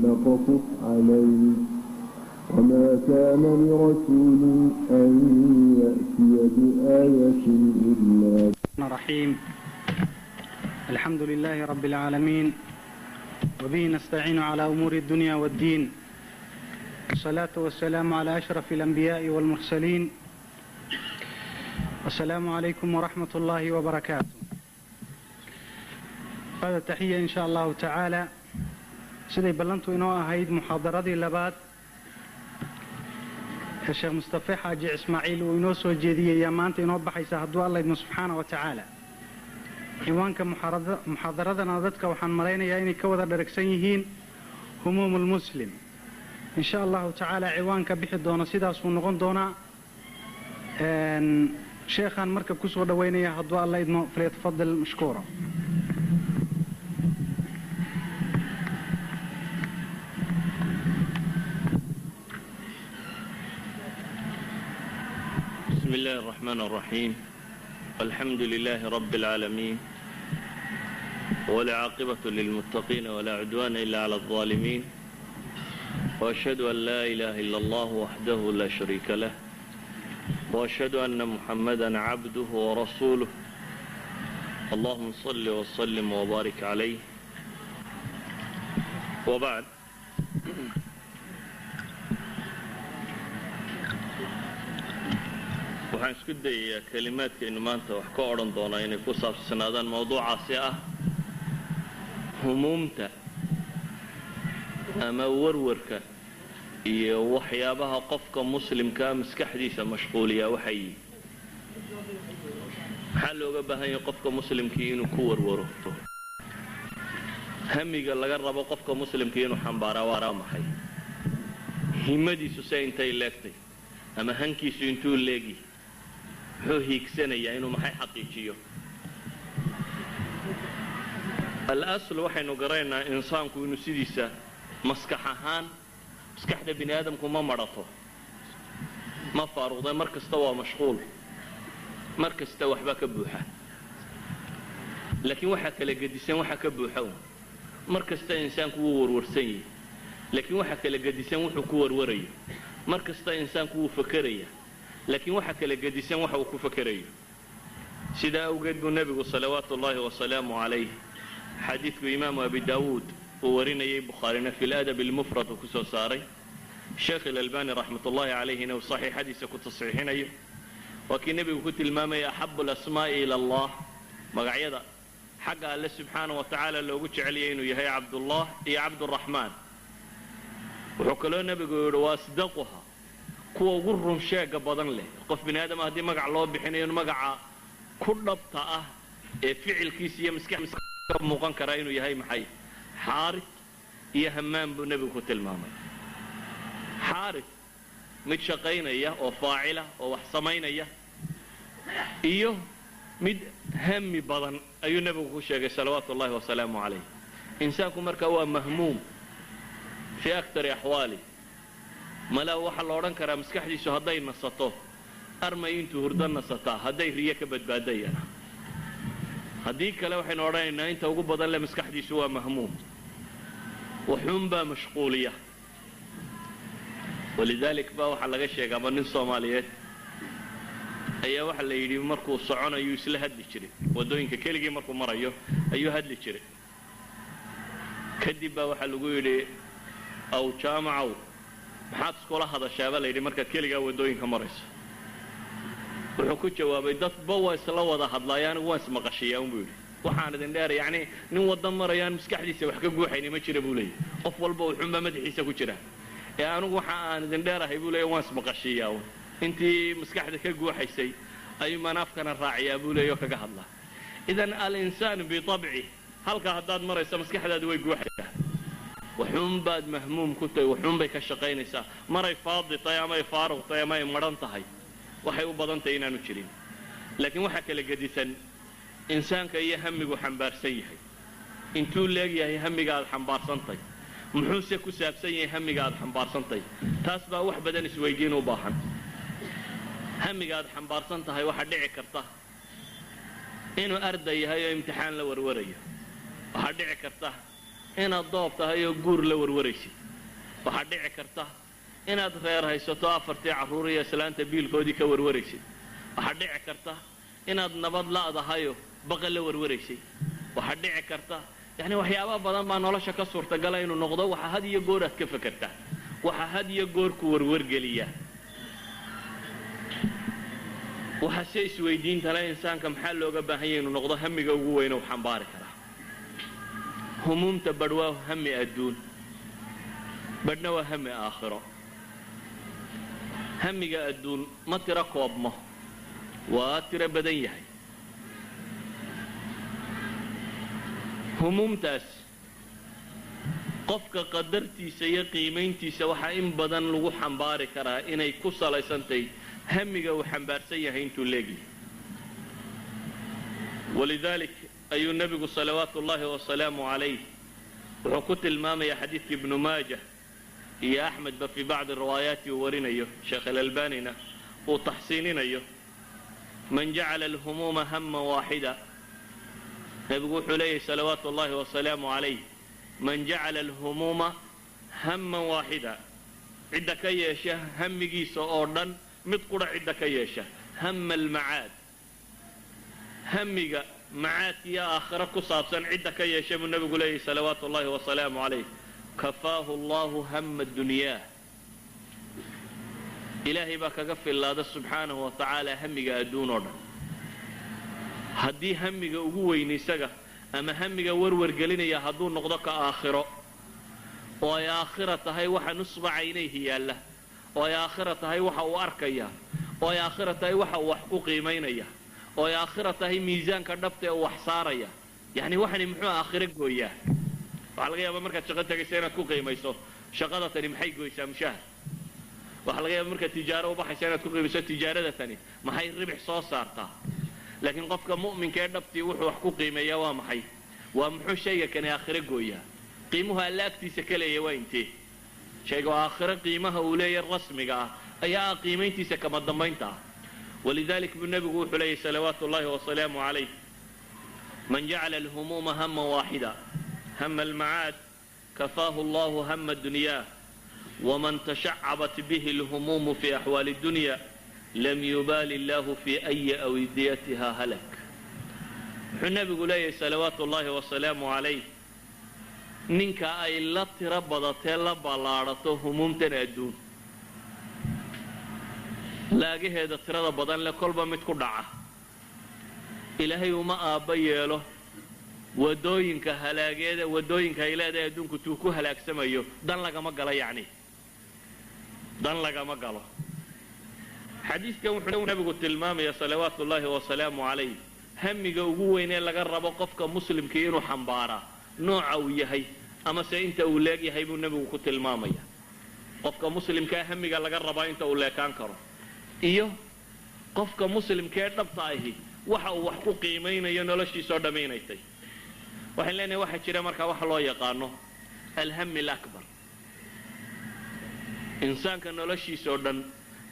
نقصص عليك وما كان لرسول أن يأتي بآية إلا الرحيم. الحمد لله رب العالمين وبه نستعين على أمور الدنيا والدين والصلاة والسلام على أشرف الأنبياء والمرسلين. السلام عليكم ورحمة الله وبركاته. بعد التحية إن شاء الله تعالى سيدي بلنتو إنو أهيد محاضرة لباد الشيخ مصطفى حاجي إسماعيل وإنو سوجيدية يامانت إنو بحيسا هدو الله سبحانه وتعالى. ciwaanka muxaadaradana dadka waxaan malaynayaa inay ka wada dharagsan yihiin humuum almuslim. in sha allahu tacaala ciwaanka bixi doona sidaasuu noqon doonaa. sheekhaan marka kusoo dhawaynaya hadduu alla idmo falyatafadal mashkuura. بسم الله الرحمن الرحيم. الحمد لله رب العالمين والعاقبة للمتقين ولا عدوان إلا على الظالمين وأشهد أن لا إله إلا الله وحده لا شريك له وأشهد أن محمدا عبده ورسوله اللهم صل وسلم وبارك عليه وبعد. waxaan isku dayayaa kelimaadkaynu maanta wax ka odhan doonaa inay ku saabsanaadaan mawduucaasi ah humuumta ama warwarka iyo waxyaabaha qofka muslimkaa maskaxdiisa mashquuliyaa waxay yihiin. maxaa looga baahan yahay qofka muslimkii inuu ku warwaro? hamiga laga rabo qofka muslimkii inuu xambaaraa waa maxay? himadiisu se intay leegtay ama hankiisu intuu leegi muxuu hiigsanayaa inuu maxay xaqiijiyo? al-asl waxaynu garanaynaa insaanku inuu sidiisa maskax ahaan maskaxda bini aadamku ma madhato, ma faaruqda, mar kasta waa mashquul, mar kasta waxbaa ka buuxa. laakiin waxaa kala gedisan waxa ka buuxa mar kasta insaanku wuu warwarsan yahay, laakiin waxaa kala gedisan wuxuu ku warwarayo. mar kasta insaanku wuu fakeraya, laakiin waxa kala gedisan waxa uu ku fakerayo. sidaa awgeed buu nebigu salawaatu ullaahi wasalaamu calayh xadiidku imaamu abi daawuud uu warinayay bukhaarina fi ladab almufrad uu ku soo saaray, sheekh ilalbani raxmatullaahi calayhina uu saxiixadiisa ku tasxiixinayo. waa kii nebigu ku tilmaamaya axabu alasmaa'i ila allah, magacyada xagga alle subxaana wa tacaala loogu jeceliyay inuu yahay cabdullah iyo cabduraxmaan. wuxuu kaloo nebigu yidhi wa asdaquha, kuwa ugu run sheega badan leh. qof bini aadama haddii magac loo bixinayo magaca ku dhabta ah ee ficilkiisa iyo maskaxdiisa ka muuqan karaa inuu yahay maxay? xaaris iyo hammaan buu nebigu ku tilmaamay. xaaris mid shaqaynaya oo faacila oo wax samaynaya, iyo mid hami badan ayuu nebigu ku sheegay salawaatu ullaahi wasalaamu calayh. insaanku markaa waa mahmuum fii aktari axwaali. malaa waxaa la odhan karaa maskaxdiisu hadday nasato armay intuu hurdo nasataa, hadday riyo ka badbaadayana. haddii kale waxaynu odhanaynaa inta ugu badan le maskaxdiisu waa mahmuum, waxuunbaa mashquuliya. walidaalik baa waxaa laga sheegaaba nin soomaaliyeed ayaa waxaa la yidhi markuu soconayuu isla hadli jiray, waddooyinka keligii markuu marayo ayuu hadli jiray. kadib baa waxaa lagu yidhi aw jaamacow maxaad iskula hadashaaba layidhi markaad keligaa waddooyinka marayso? wuxuu ku jawaabay dadba waa isla wada hadlaaya, anigu waan ismaqashiyaa unbuu yidhi. waxaan idin dheer yacni nin wadda marayaan maskaxdiisa wax ka guuxayni ma jira buu leeyahy. qof walba wuxuunbaa madaxiisa ku jira, ee anigu waxa aan idin dheerahay buu leeyahy waan ismaqashiyaa un. intii maskaxda ka guuxaysay ayuu manaafkana raaciyaa buu leeyahy oo kaga hadlaa. idan al-insaanu bitabci halka haddaad marayso maskaxdaadu way guuxaysaa, waxuun baad mahmuum ku tahay, waxuun bay ka shaqaynaysaa. maray faadi tahay ama ay faaruq tahay ama ay madhan tahay waxay u badan tahay inaanu jirin. laakiin waxaa kala gedisan insaanka iyo hamigu xambaarsan yahay. intuu leegyahay hamiga aad xambaarsantahay, muxuuse ku saabsan yahay hamiga aad xambaarsantahay? taas baa wax badan isweydiin u baahan. hamiga aad xambaarsan tahay waxaa dhici karta inuu arday yahay oo imtixaan la warwarayo. waxaa dhici karta inaad doob tahay oo guur la warwaraysid waxaa dhici karta inaad reer haysato afartii carruur iyo islaanta biilkoodii ka warwaraysid waxaa dhici karta inaad nabad la'dahayo baqa la warwaraysid waxaa dhici karta yani waxyaaba badan baa nolosha ka suurtagala inuu noqdo waxa had iyo goor aad ka fakartaa waxa had iyo goor ku warwargeliya waxa si isweydiinta leh insaanka maxaa looga baahan yahay inuu noqdo hamiga ugu weyn oo xambaari kara humuumta badhwaa hami adduun badhna waa hami aakhiro hamiga adduun ma tiro koobmo waa tiro badan yahay humuumtaas qofka qadartiisa iyo qiimayntiisa waxaa in badan lagu xambaari karaa inay ku salaysantahay hamiga uu xambaarsan yahay intuu leegyahay walidalik ayuu nebigu salawaatu ullaahi wasalaamu calayh wuxuu ku tilmaamaya xadiidka ibnu maajah iyo axmedba fii bacdi riwaayaati uu warinayo sheekh alalbanina uu taxsiininayo man jacala alhumuuma hamman waaxida nebigu wuxuu leeyahay salawaatu ullaahi wasalaamu calayh man jacala alhumuuma hamman waaxida cidda ka yeesha hamigiisa oo dhan mid qura cidda ka yeesha hama almacaad hamiga macaadkiiyo aakhiro ku saabsan cidda ka yeesha buu nebigu leeyahay salawaatu ullaahi wasalaamu calayh kafaahu allahu hama dunyaa ilaahay baa kaga fillaada subxaanahu wa tacaala hamiga adduun oo dhan haddii hamiga ugu weyn isaga ama hamiga warwargelinaya hadduu noqdo ka aakhiro oo ay aakhira tahay waxa nusba caynayhi yaalla oo ay aakhira tahay waxa uu arkaya oo ay aakhira tahay waxa uu wax ku qiimaynaya oo ay aakhira tahay miisaanka dhabta ee uu wax saaraya yacni waxani muxuu aakhiro gooyaa waxaa laga yaabaa markaad shaqo tegaysa inaad ku qiimayso shaqada tani maxay goysaa mushahar waxaa laga yaabaa markaad tijaaro u baxaysa inaad ku qiimayso tijaarada tani maxay ribix soo saartaa laakiin qofka mu'minka ee dhabtii wuxuu wax ku qiimeeyaa waa maxay waa muxuu shayga kani aakhiro gooyaa qiimuhu alla agtiisa ka leeya waa intee shayga aakhiro qiimaha uu leeyahay rasmiga ah ayaa qiimayntiisa kama dambaynta ah walidalik buu nebigu wuxuu leeyahay salawaatu ullaahi wasalaamu calayh man jacala alhumuuma haman waaxida hama almacaad kafaahu allahu hama dunyaa waman tashacabat bihi alhumuumu fi axwaali dunya lam yubaali illaahu fii ayi awdiyatiha halak wuxuu nebigu leeyahay salawaatu ullaahi wasalaamu calayh ninka ay la tiro badatee la ballaadhato humuumtan adduun laagaheeda tirada badan leh kolba mid ku dhaca ilaahay uma aabba yeelo wadooyinka halaageeda wadooyinka ay leedahay adduunku tuu ku halaagsamayo dan lagama galo yacni dan lagama galo xadiiskan wuxuu nebigu tilmaamaya salawaatu ullaahi wasalaamu calayh hamiga ugu weyn ee laga rabo qofka muslimkii inuu xambaaraa nooca uu yahay amase inta uu leegyahay buu nebigu ku tilmaamaya qofka muslimkaa hamiga laga rabaa inta uu leekaan karo iyo qofka muslimka ee dhabta ahi waxa uu wax ku qiimaynayo noloshiisoo dhammaynaysay waxaan leenahay waxaa jira markaa waxa loo yaqaano alhami alakbar insaanka noloshiisoo dhan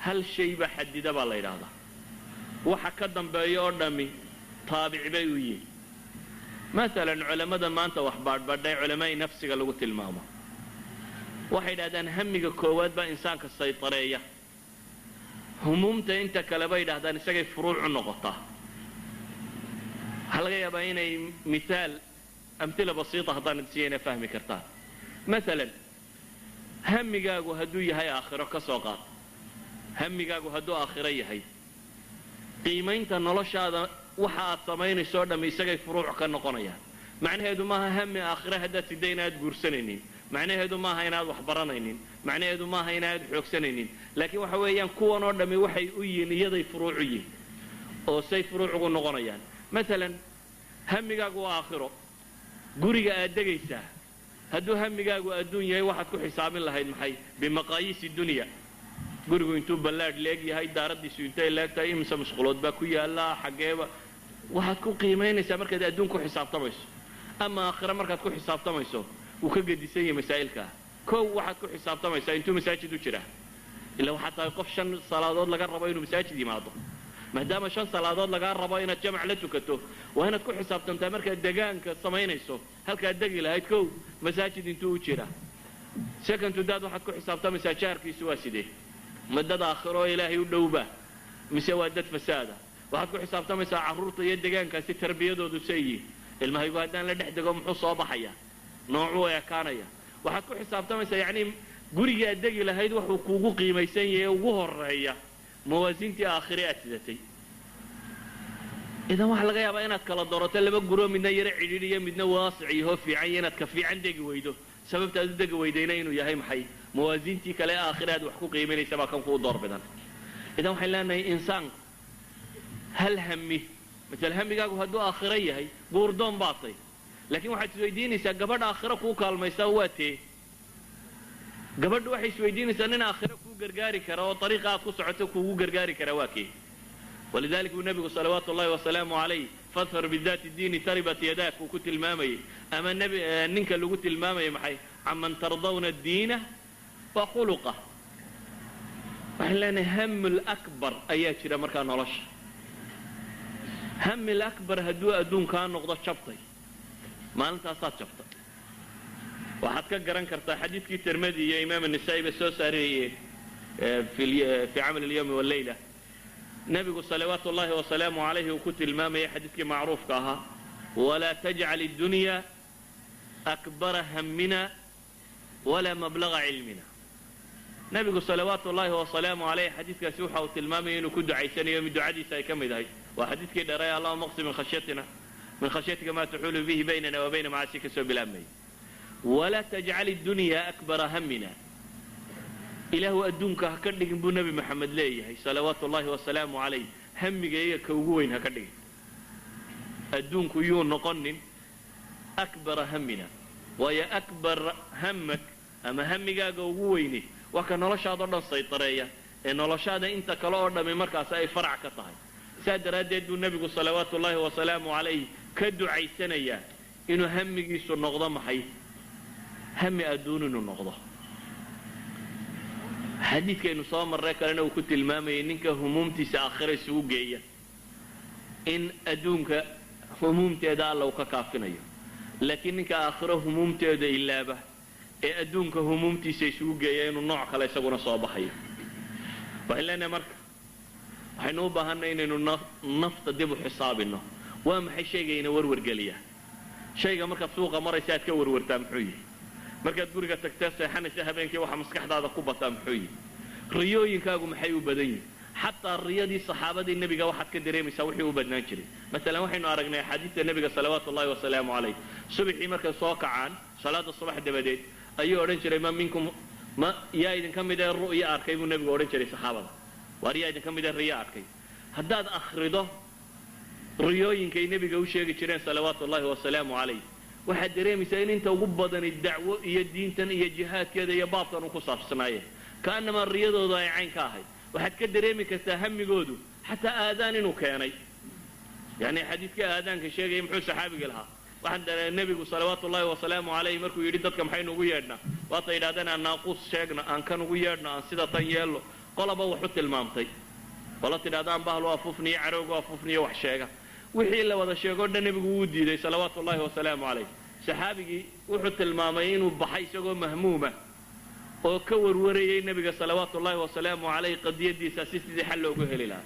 hal shayba xadida baa la yidhaahdaa waxa ka dambeeya oo dhammi taabic bay u yihin maalan culammada maanta wax baadhbaadhay culamaa'i nafsiga lagu tilmaamo waxay yidhahdaan hamiga koowaad baa insaanka saytareeya humuumta inta kale bay yidhahdaan isagay furuucu noqotaa waxaa laga yaabaa inay miaal amhila basiita haddaan idsiiyayna fahmi kartaan maalan hamigaagu hadduu yahay aakhiro ka soo qaad hamigaagu hadduu aakhiro yahay qiimaynta noloshaada waxa aad samaynayso o dhamm isagay furuuc ka noqonayaan macnaheedu maaha hami aakhire haddaad sidda inaad guursanaynin macnaheedu maaha inaad wax baranaynin macnaheedu maaha inaad xoogsanaynin laakiin waxa weeyaan kuwan oo dhammi waxay u yihiin iyaday furuucu yihin oo say furuuc ugu noqonayaan maalan hamigaagu waa aakhiro guriga aad degaysaa hadduu hamigaagu adduun yahay waxaad ku xisaabin lahayd maxay bimaqaayiisi dunya gurigu intuu ballaadh leeg yahay daaraddiisu intay leegtahay imise musqulood baa ku yaallaa xaggeeba waxaad ku qiimaynaysaa markaad adduun ku xisaabtamayso ama aakhiro markaad ku xisaabtamayso wuu ka gedisan yahay masaa'ilkaa kow waxaad ku xisaabtamaysaa intuu masaajid u jira ilaa waxaad tahay qof 5 salaadood laga rabo inuu masaajid yimaado maadaama 5 salaadood lagaa rabo inaad jamac la tukato waa inaad ku xisaabtantaa markaad degaanka samaynayso halkaa degi lahayd kow masaajid intuu u jira second to that waxaad ku xisaabtamaysaa jaarkiisu waa sidee ma dad aakhiro oo ilaahay u dhowba mise waa dad fasaada waxaad ku xisaabtamaysaa carruurta iyo deegaankaasi tarbiyadoodu sayiin ilmahaygu haddaan la dhex dego muxuu soo baxaya noocuu ekaanaya waxaad ku xisaabtamaysaa yacni gurigii aad degi lahayd wuxuu kuugu qiimaysan yahay ugu horeeya mawaasiintii aakhire aad sidatay idan waxaa laga yaabaa inaad kala doorato laba guroo midna yaro cidhiidhiyo midna waasic iyo hoo fiican iyo inaad ka fiican degi weydo sababta aad u degi weydayna inuu yahay maxay mawaasiintii kale aakhire aad wax ku qiimaynaysa baa kan kuu door bidan idan waxaan leenahay insaanku hal hami masal hamigaagu hadduu aakhiro yahay guurdoon baatay laakiin waxaad isweydiinaysaa gabadha aakhiro kuu kaalmaysaa waa tee gabadhu waxay isweydiinaysaa nin aakhiro kuu gargaari kara oo ariiqa aad ku socoto kuugu gargaari kara waa kee walidalika uu nabigu salawaatu ullahi wasalaamu calayh fadfar bidaati diini taribat yadaak uu ku tilmaamayay ama ninka lagu tilmaamayay maxay caman tardawna diina wa khuluqa waxaan leenahay hamul akbar ayaa jira markaa nolosha hamil akbar hadduu adduunkaa noqdo jabtay maalintaasaad jabtay waxaad ka garan kartaa xadiidkii tirmidi iyo imaam النasaa'i ba soo saarayeen fi camal اlyawmi wاllayla nabigu salawaatu ullahi wasalaamu calayhi uu ku tilmaamayay xadiidkii macruufka ahaa walaa tajcal الdunya akbara hamina walaa mablaga cilmina nabigu salawaatu ullahi wasalaamu calayh xadiidkaasi waxa uu tilmaamayay inuu ku ducaysanayo mid ducadiisa ay ka mid ahay waa xadiidkii dheeray allahuma aqsim min khashyatika ma taxulu bihi baynana wa bayna macaasika soo bilaabmayay walaa tajcal الdunya akbara hamina ilaahu adduunka ha ka dhigin buu nebi maxamed leeyahay salawaatu ullahi wasalaamu calayh hamigayga ka ugu weyn ha ka dhigin adduunku yuu noqonin akbara hamina waayo akbar hamak ama hamigaaga ugu weyne waa ka noloshaadao dhan saytareeya ee noloshaada inta kale oo dhammi markaas ay farac ka tahay saa daraaddeed buu nebigu salawaatu ullahi wasalaamu calayh ka ducaysanayaa inuu hamigiisu noqdo maxay hami adduun inuu noqdo xadiidkaynu soo marray kalena uu ku tilmaamayay ninka humuumtiisa aakhira isugu geeya in adduunka humuumteeda alla uu ka kaafinayo laakiin ninka aakhiro humuumteeda ilaaba ee adduunka humuumtiisa isugu geeya inuu nooc kale isaguna soo baxayo waxaan leenahay marka waxaynu u baahanay inaynu nafta dib u xisaabinno waa maxay shaygayna warwargeliya shayga markaad suuqa maraysa aad ka warwartaa muxuu yihi markaad guriga tagtee seexanaysa habeenkii waxa maskaxdaada ku bataa muxuu yihi riyooyinkaagu maxay u badan yihin xataa riyadii saxaabadii nebiga waxaad ka dareemaysaa wixii u badnaan jiray masalan waxaynu aragnay axaadiista nebiga salawaatu ullahi wasalaamu calayh subaxii markay soo kacaan salaada subax dabadeed ayuu odhan jiray ma yaa idinka mid ee ru'yo arkay buu nebigu odhan jiray saxaabada waar yaa idinka mid ee riyo arkay haddaad akhrido riyooyinkay nebiga u sheegi jireen salawaatu ullahi wasalaamu calayh waxaad dareemaysaa in inta ugu badani dacwo iyo diintan iyo jihaadkeeda iyo baabkan u ku saabsanaayeen ka'annamaa riyadoodu ay cayn ka ahayd waxaad ka dareemi kartaa hamigoodu xataa aadaan inuu keenay yani xadiidka aadaanka sheegaya muxuu saxaabigi lahaa waxaan nebigu salawaatu ullahi wasalaamu calayh markuu yidhi dadka maxaynu ugu yeedhnaa waata yidhahdeen aan naaquus sheegno aan kan ugu yeedhno aan sida tan yeelno qolaba wax u tilmaamtay qola tidhahdaan bahlu afufniyo carowgu afufniyo wax sheega wixii la wada sheegoo dhan nebigu wuu diiday salawaatu ullahi wasalaamu calayh saxaabigii wuxuu tilmaamay inuu baxay isagoo mahmuuma oo ka warwarayay nebiga salawaatu ullahi wasalaamu calayh qadiyadiisa si sidii xal loogu heli lahaa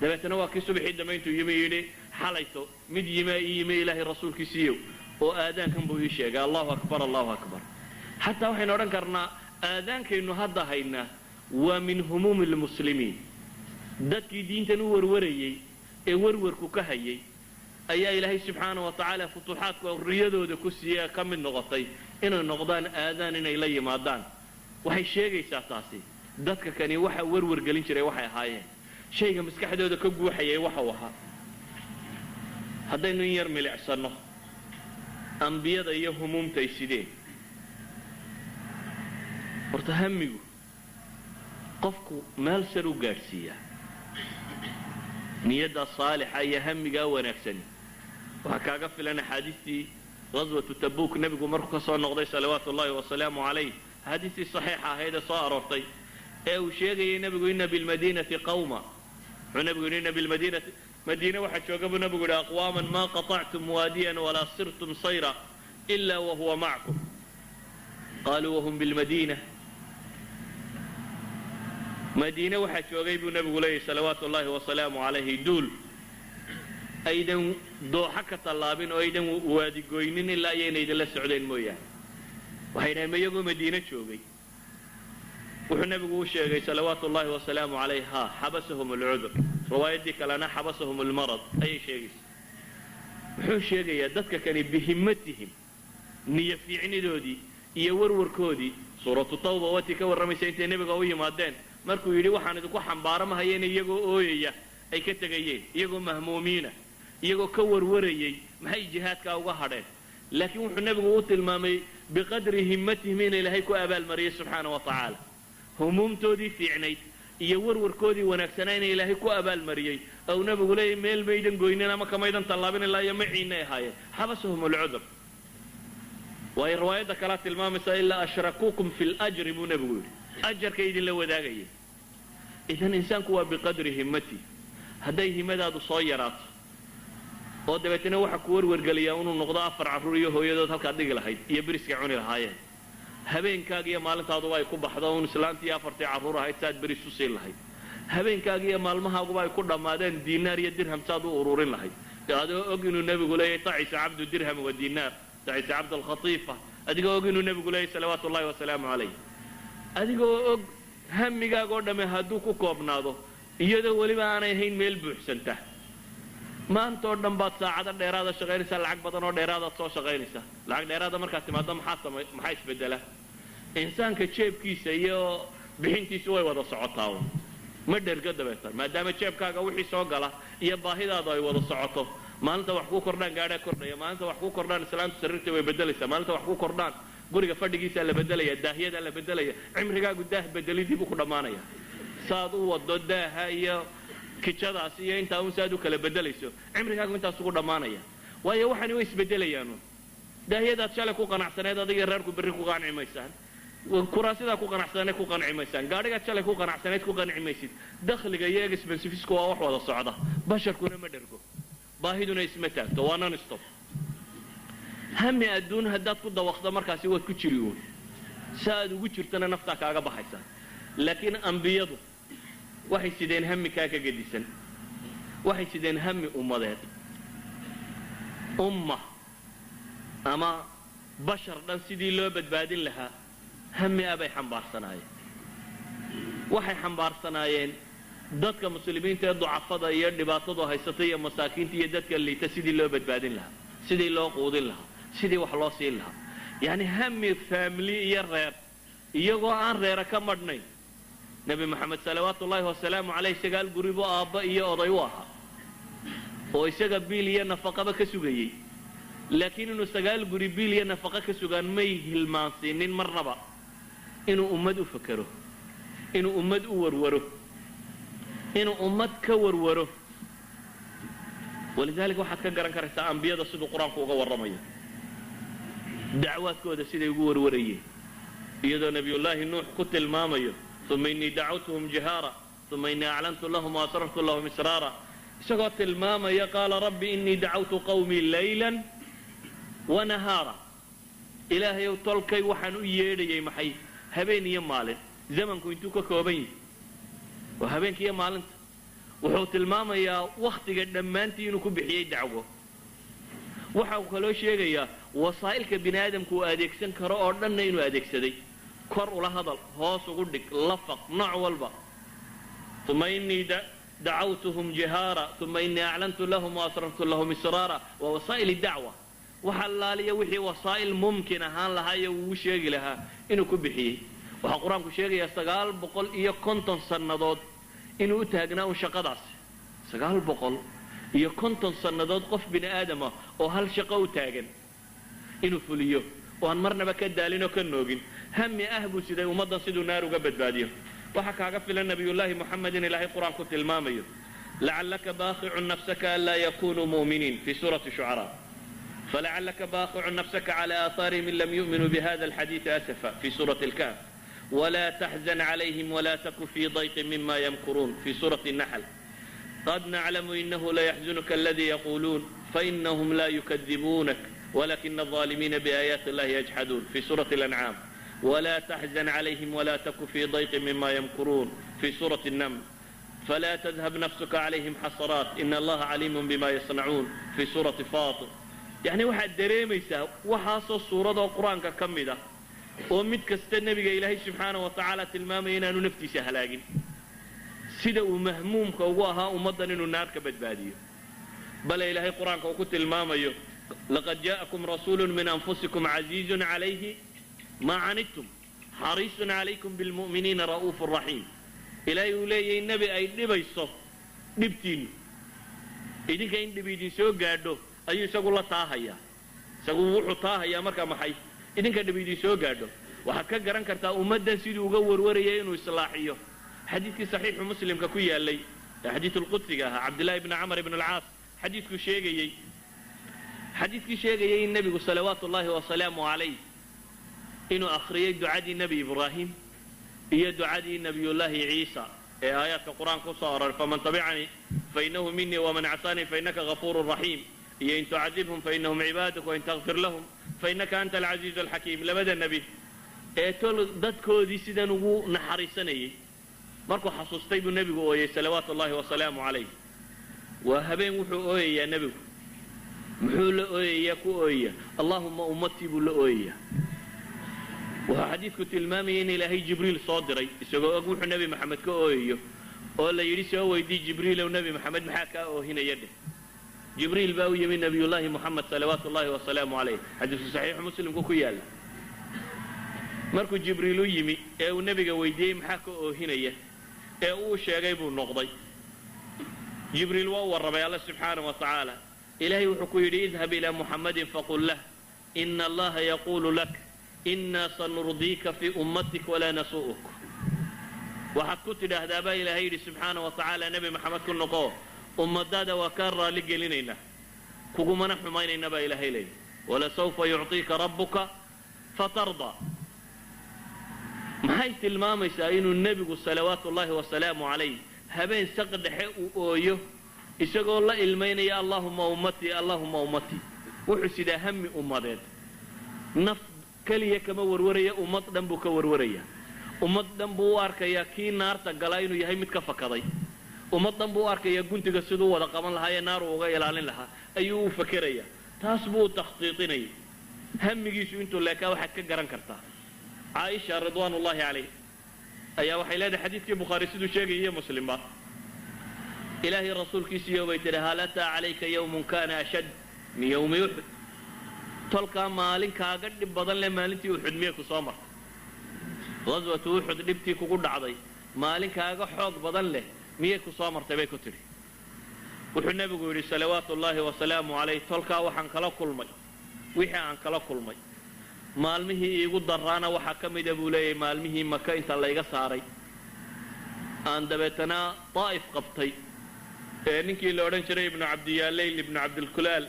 dabeetana waa kii subaxii dambe intuu yimi yidhi xalayto mid yima ii yimi ilaahay rasuulkiisiiyow oo aadaankan buu ii sheegay allahu akbar allahu akbar xataa waxaynu odhan karnaa aadaankaynu hadda haynaa waa min humuumi lmuslimiin dadkii diintan u warwarayey ee warwarku ka hayay ayaa ilaahay subxaanahu wa tacaala futuuxaadka riyadooda ku siiyey ka mid noqotay inay noqdaan aadaan inay la yimaadaan waxay sheegaysaa taasi dadka kani waxa warwargelin jiray waxay ahaayeen shayga maskaxdooda ka guuxayay waxau ahaa haddaynu in yar milicsanno ambiyada iyo humuumta ay sideen horta hamigu qofku meel sar u gaadhsiiyaa niyadda saalixa iyo hamigaa wanaagsani waxaa kaaga filan axaadiistii ghaswatu tabuuk nebigu markuu ka soo noqday salawaatu ullahi wasalaamu calayh axaadiistii saxiixa ahayd ee soo aroortay ee uu sheegayay nebigu ina bilmadiinati qawma wuxuu nebigu yidhi ina bilmadiinati madiine waxaa jooga buu nebigu yidhi aqwaaman maa qatactum waadiyan walaa sirtum sayra إلا وهو معكم قالوا وهم بالمدينة مدينة waxaa joogay buu nabigu leeyahay salawaatu ullaahi wasalaamu calayhi duul aydan dooxa ka tallaabin oo aydan waadigoynin ilaa ayayna idinla socdeen mooyaane waxay dhahayn ma iyagoo madiine joogay wuxuu nabigu u sheegay salawaatu ullaahi wasalaamu calayh haa xabasahum alcudur riwaayaddii kalena xabasahum almarad ayay sheegaysa wuxuu sheegayaa dadka kani bihimmatihim niyo fiicnidoodii iyo warwarkoodii suuratu tawba watii ka warramaysa intay nebiga u yimaadeen markuu yidhi waxaan idinku xambaaramahayeena iyagoo ooyaya ay ka tegayeen iyagoo mahmuumiina iyagoo ka warwarayay maxay jihaadkaa uga hadheen laakiin wuxuu nebigu u tilmaamay biqadri himmatihim in ilaahay ku abaalmariyay subxaana wa tacaala humuumtoodii fiicnayd iyo warwarkoodii wanaagsanaa in ilaahay ku abaalmariyey ou nebigu leeyahy meel maydan goynin ama kamaydan tallaabin ilaa iyo maciinay ahaayeen xabasahum alcudur waayo riwaayadda kalaa tilmaamaysa ilaa ashrakuukum fi ljri buu nebigu yidhi ajarkay idinla wadaagayeen idan insaanku waa biqadri himmati hadday himadaadu soo yaraato oo dabeetana waxa ku warwargeliyaa inuu noqdo 4 carruur iyo hooyadood halkaad dhigi lahayd iyo beriska cuni lahaayeen habeenkaaga iyo maalintaaduba ay ku baxdo un islaantii 4 carruur ahayd saad beris u siin lahayd habeenkaaga iyo maalmahaaguba ay ku dhammaadeen diinaar iyo dirham saad u ururin lahayd adoo og inuu nebigu leeyahay tacisa cabdu dirham wa diinaar tacisa cabdu alkhatiifa adigoo og inuu nebigu leeyahay salawaatu ullahi wasalaamu calayh adigoo og hamigaagoo dhamme hadduu ku koobnaado iyadoo weliba aanay ahayn meel buuxsanta maantoo dhan baad saacado dheeraada shaqaynaysaa lacag badan oo dheeraadaad soo shaqaynaysaa lacag dheeraada markaad timaado maxaa isbedela insaanka jeebkiisa iyo bixintiisu way wada socotaa ma dhergo dabeetan maadaama jeebkaaga wixii soo gala iyo baahidaadu ay wada socoto maalinta wax ku kordhaan gaadhaa kordhaya maalinta wax ku kordhaan islaamtu sariirta way bedelaysaa maalinta wax ku kordhaan guriga fadhigiisaa la bedelaya daahyadaa la bedelaya cimrigaagu daah bedelidii buu ku dhammaanaya saad u wado daaha iyo kijadaas iyo intaa un saad u kala bedelayso cimrigaagu intaas ugu dhammaanaya waayo waxani way isbedelayaanu daahyadaad shalay ku qanacsaneed adiga reerku berri ku qanci maysaan kuraasidaa ku qanacsaneed ku qanci maysaan gaadhigaad shalay ku qanacsaneed ku qanci maysid dakhliga iyo expensivisku waa wax wada socda basharkuna ma dhergo baahiduna isma taagto waa non stop hami adduun haddaad ku dawaqdo markaasi waad ku jiri uun saaad ugu jirtana naftaa kaaga baxaysa laakiin ambiyadu waxay sideen hami kaa ka gedisan waxay sideen hami ummadeed umma ama bashar dhan sidii loo badbaadin lahaa hami abay xambaarsanaayeen waxay xambaarsanaayeen dadka muslimiinta ee ducafada iyo dhibaatadu haysata iyo masaakiinta iyo dadka liita sidii loo badbaadin lahaa sidii loo quudin lahaa sidii wax loo siin lahaa yani hami family iyo reer iyagoo aan reera ka madhnayn nebi moxamed salawaatu ullaahi wasalaamu calayh 9 guri buu aabba iyo oday u ahaa oo isaga biil iyo nafaqaba ka sugayey laakiin inuu 9 guri biil iyo nafaqa ka sugaan may hilmaansiinin marnaba inuu ummad u fakero inuu ummad u warwaro inuu ummad ka warwaro walidaalika waxaad ka garan karaysaa ambiyada siduu qur-aanku uga warramayo dacwaadkooda siday ugu warwarayeen iyadoo nebiyullaahi nuux ku tilmaamayo uma innii dacawtuhum jihaara uma innii aclantu lahum waasrartu lahum israara isagoo tilmaamaya qaala rabbi innii dacawtu qawmii laylan wanahaara ilaahayow tolkay waxaan u yeedhayay maxay habeen iyo maalin zamanku intuu ka kooban yahay waa habeenka iyo maalinta wuxuu tilmaamayaa wakhtiga dhammaantii inuu ku bixiyey dacwo waxa uu kaloo sheegayaa wasaa'ilka bini aadamku uu adeegsan karo oo dhanna inuu adeegsaday kor ula hadal hoos ugu dhig lafaq nooc walba uma innii dacawtuhum jihaara uma innii aclantu lahum waasrartu lahum israara waa wasaa'il dacwa waxa allaaliya wixii wasaa'il mumkin ahaan lahaa iyo uu sheegi lahaa inuu ku bixiyey waxaa qur-aanku sheegayaa 950 sannadood inuu u taagnaa un shaqadaasi 950 sannadood qof bini aadama oo hal shaqo u taagan inuu fuliyo oo aan marnaba ka daalin oo ka noogin hami ah buu siday ummaddan siduu naar uga badbaadiyo waxaa kaaga filan nabiyullaahi moxamed in ilaahay qur-aanku tilmaamayo lacallaka baaqicun nafsaka an laa yakunuu mu'miniin fii suurati shucaraa فلعلك باخع نفسك على آثارهم إن لم يؤمنوا بهذا الحديث أسفا في سورة الكهف ولا تحزن عليهم ولا تك في ضيق مما يمكرون في سورة النحل قد نعلم إنه لا يحزنك الذي يقولون فإنهم لا يكذبونك ولكن الظالمين بآيات الله يجحدون في سورة الأنعام. ولا تحزن عليهم ولا تك في ضيق مما يمكرون في سورة النمل. فلا تذهب نفسك عليهم حسرات إن الله عليم بما يصنعون في سورة فاطر. يعني واحد dareemaysaa waxaasoo suurada qur-aanka ka mid ah oo mid kasta nabiga ilaahay subxaanahu wa tacaala tilmaamaya inaanu naftiisa halaagin, sida uu mahmuumka ugu ahaa ummaddan inuu naar ka badbaadiyo. bale ilaahay qur-aanka uu ku tilmaamayo laqad jaa'akum rasuulun min anfusikum casiizun calayhi maa canidtum xariisun calaykum bilmu'miniina ra'uufu raxiim. ilaahay uu leeyahay nebi ay dhibayso dhibtiinnu, idinka in dhib idin soo gaadho ayuu isagu la taahayaa. isagu wuxuu taahayaa markaa maxay? idinka dhib idin soo gaadho. waxaad ka garan kartaa ummaddan siduu uga warwarayay inuu islaaxiyo. xadiidkii saxiixu muslimka ku yaallay ee xadiidulqudsiga ahaa cabdillaahi ibni camar ibn alcaas xadiidkii sheegayay in nebigu salawaatu ullaahi wasalaamu calayh inuu akhriyey ducadii nebi ibraahim iyo ducadii nebiyullaahi ciisa ee aayaadka qur-aanka ku soo aroray faman tabicanii fainahu minii waman casaanii fainaka gafuurun raxiim iyo in tucadibhum fainahum cibaaduk wain takfir lahum fainaka anta alcasiizu alxakiim. labada nebi ee tol dadkoodii sidan ugu naxariisanayay markuu xasuustay buu nebigu ooyey salawaatu ullaahi wasalaamu calayh. waa habeen wuxuu ooyayaa nebigu. muxuu la ooyayaa ku ooyaya? allaahumma ummatii buu la ooyayaa. wuxuu xadiidku tilmaamayay in ilaahay jibriil soo diray isagoo og wuxuu nebi maxamed ka ooyayo oo la yidhi soo weydii jibriilow nebi maxamed maxaa kaa oohinaya dheh. jibriil baa u yimi nebiyullaahi moxamed salawaatu ullaahi wasalaamu calayh. xadiisku saxiixu muslimku ku yaalla. markuu jibriil u yimi ee uu nebiga weydiiyey maxaa ka oohinaya ee uu sheegay buu noqday. jibriil waa u warramay alla subxaanahu wa tacaala. ilaahay wuxuu ku yidhi idhab ilaa muxammadin faqul lah ina allaha yaquulu lak inaa sanurdiika fii ummatik walaa nasu'uk. waxaad ku tidhaahdaa baa ilaahay yidhi subxaanahu wa tacaala nebi maxamed ku noqo ummadaada waa kaa raalli gelinaynaa kugumana xumaynayna baa ilaahay leeyahy walasawfa yucطiika rabbuka fatardaa. maxay tilmaamaysaa inuu nebigu salawaatu ullaahi wasalaamu calayh habeen saq dhexe uu ooyo isagoo la ilmaynaya allaahumma ummatii allaahumma ummatii. wuxuu sidaa hami ummadeed. naf keliya kama warwaraya, ummad dhan buu ka warwaraya. ummad dhan buu u arkayaa kii naarta galaa inuu yahay mid ka fakaday. ummad dhan buu u arkayaa guntiga siduu wada qaban lahaa ee naaru uga ilaalin lahaa ayuu u fakerayaa. taas buu u takhtiitinayay. hamigiisu intuu leekaa waxaad ka garan kartaa. caaisha ridwaan ullaahi calayh ayaa waxay leedahay xadiidkii bukhaari siduu sheegaya iyo muslimba ilaahay rasuulkiisiiyo bay tidhi hal ataa calayka yawmun kana ashad min yawmi uxud. tolkaa maalinkaaga dhib badan leh maalintii uxud miyay ku soo martay? ghaswatu uxud dhibtii kugu dhacday maalinkaaga xoog badan leh miyay ku soo martay bay ku tidhi. wuxuu nebigu yidhi salawaatu ullaahi wasalaamu calayh tolkaa waxaan kala kulmay wixii aan kala kulmay. maalmihii iigu daraana waxaa ka mida buu leeyahay maalmihii maka inta layga saaray aan dabeetana daa'if qabtay ee ninkii la odhan jiray ibnu cabdiyaaleyl ibnu cabdilkulaal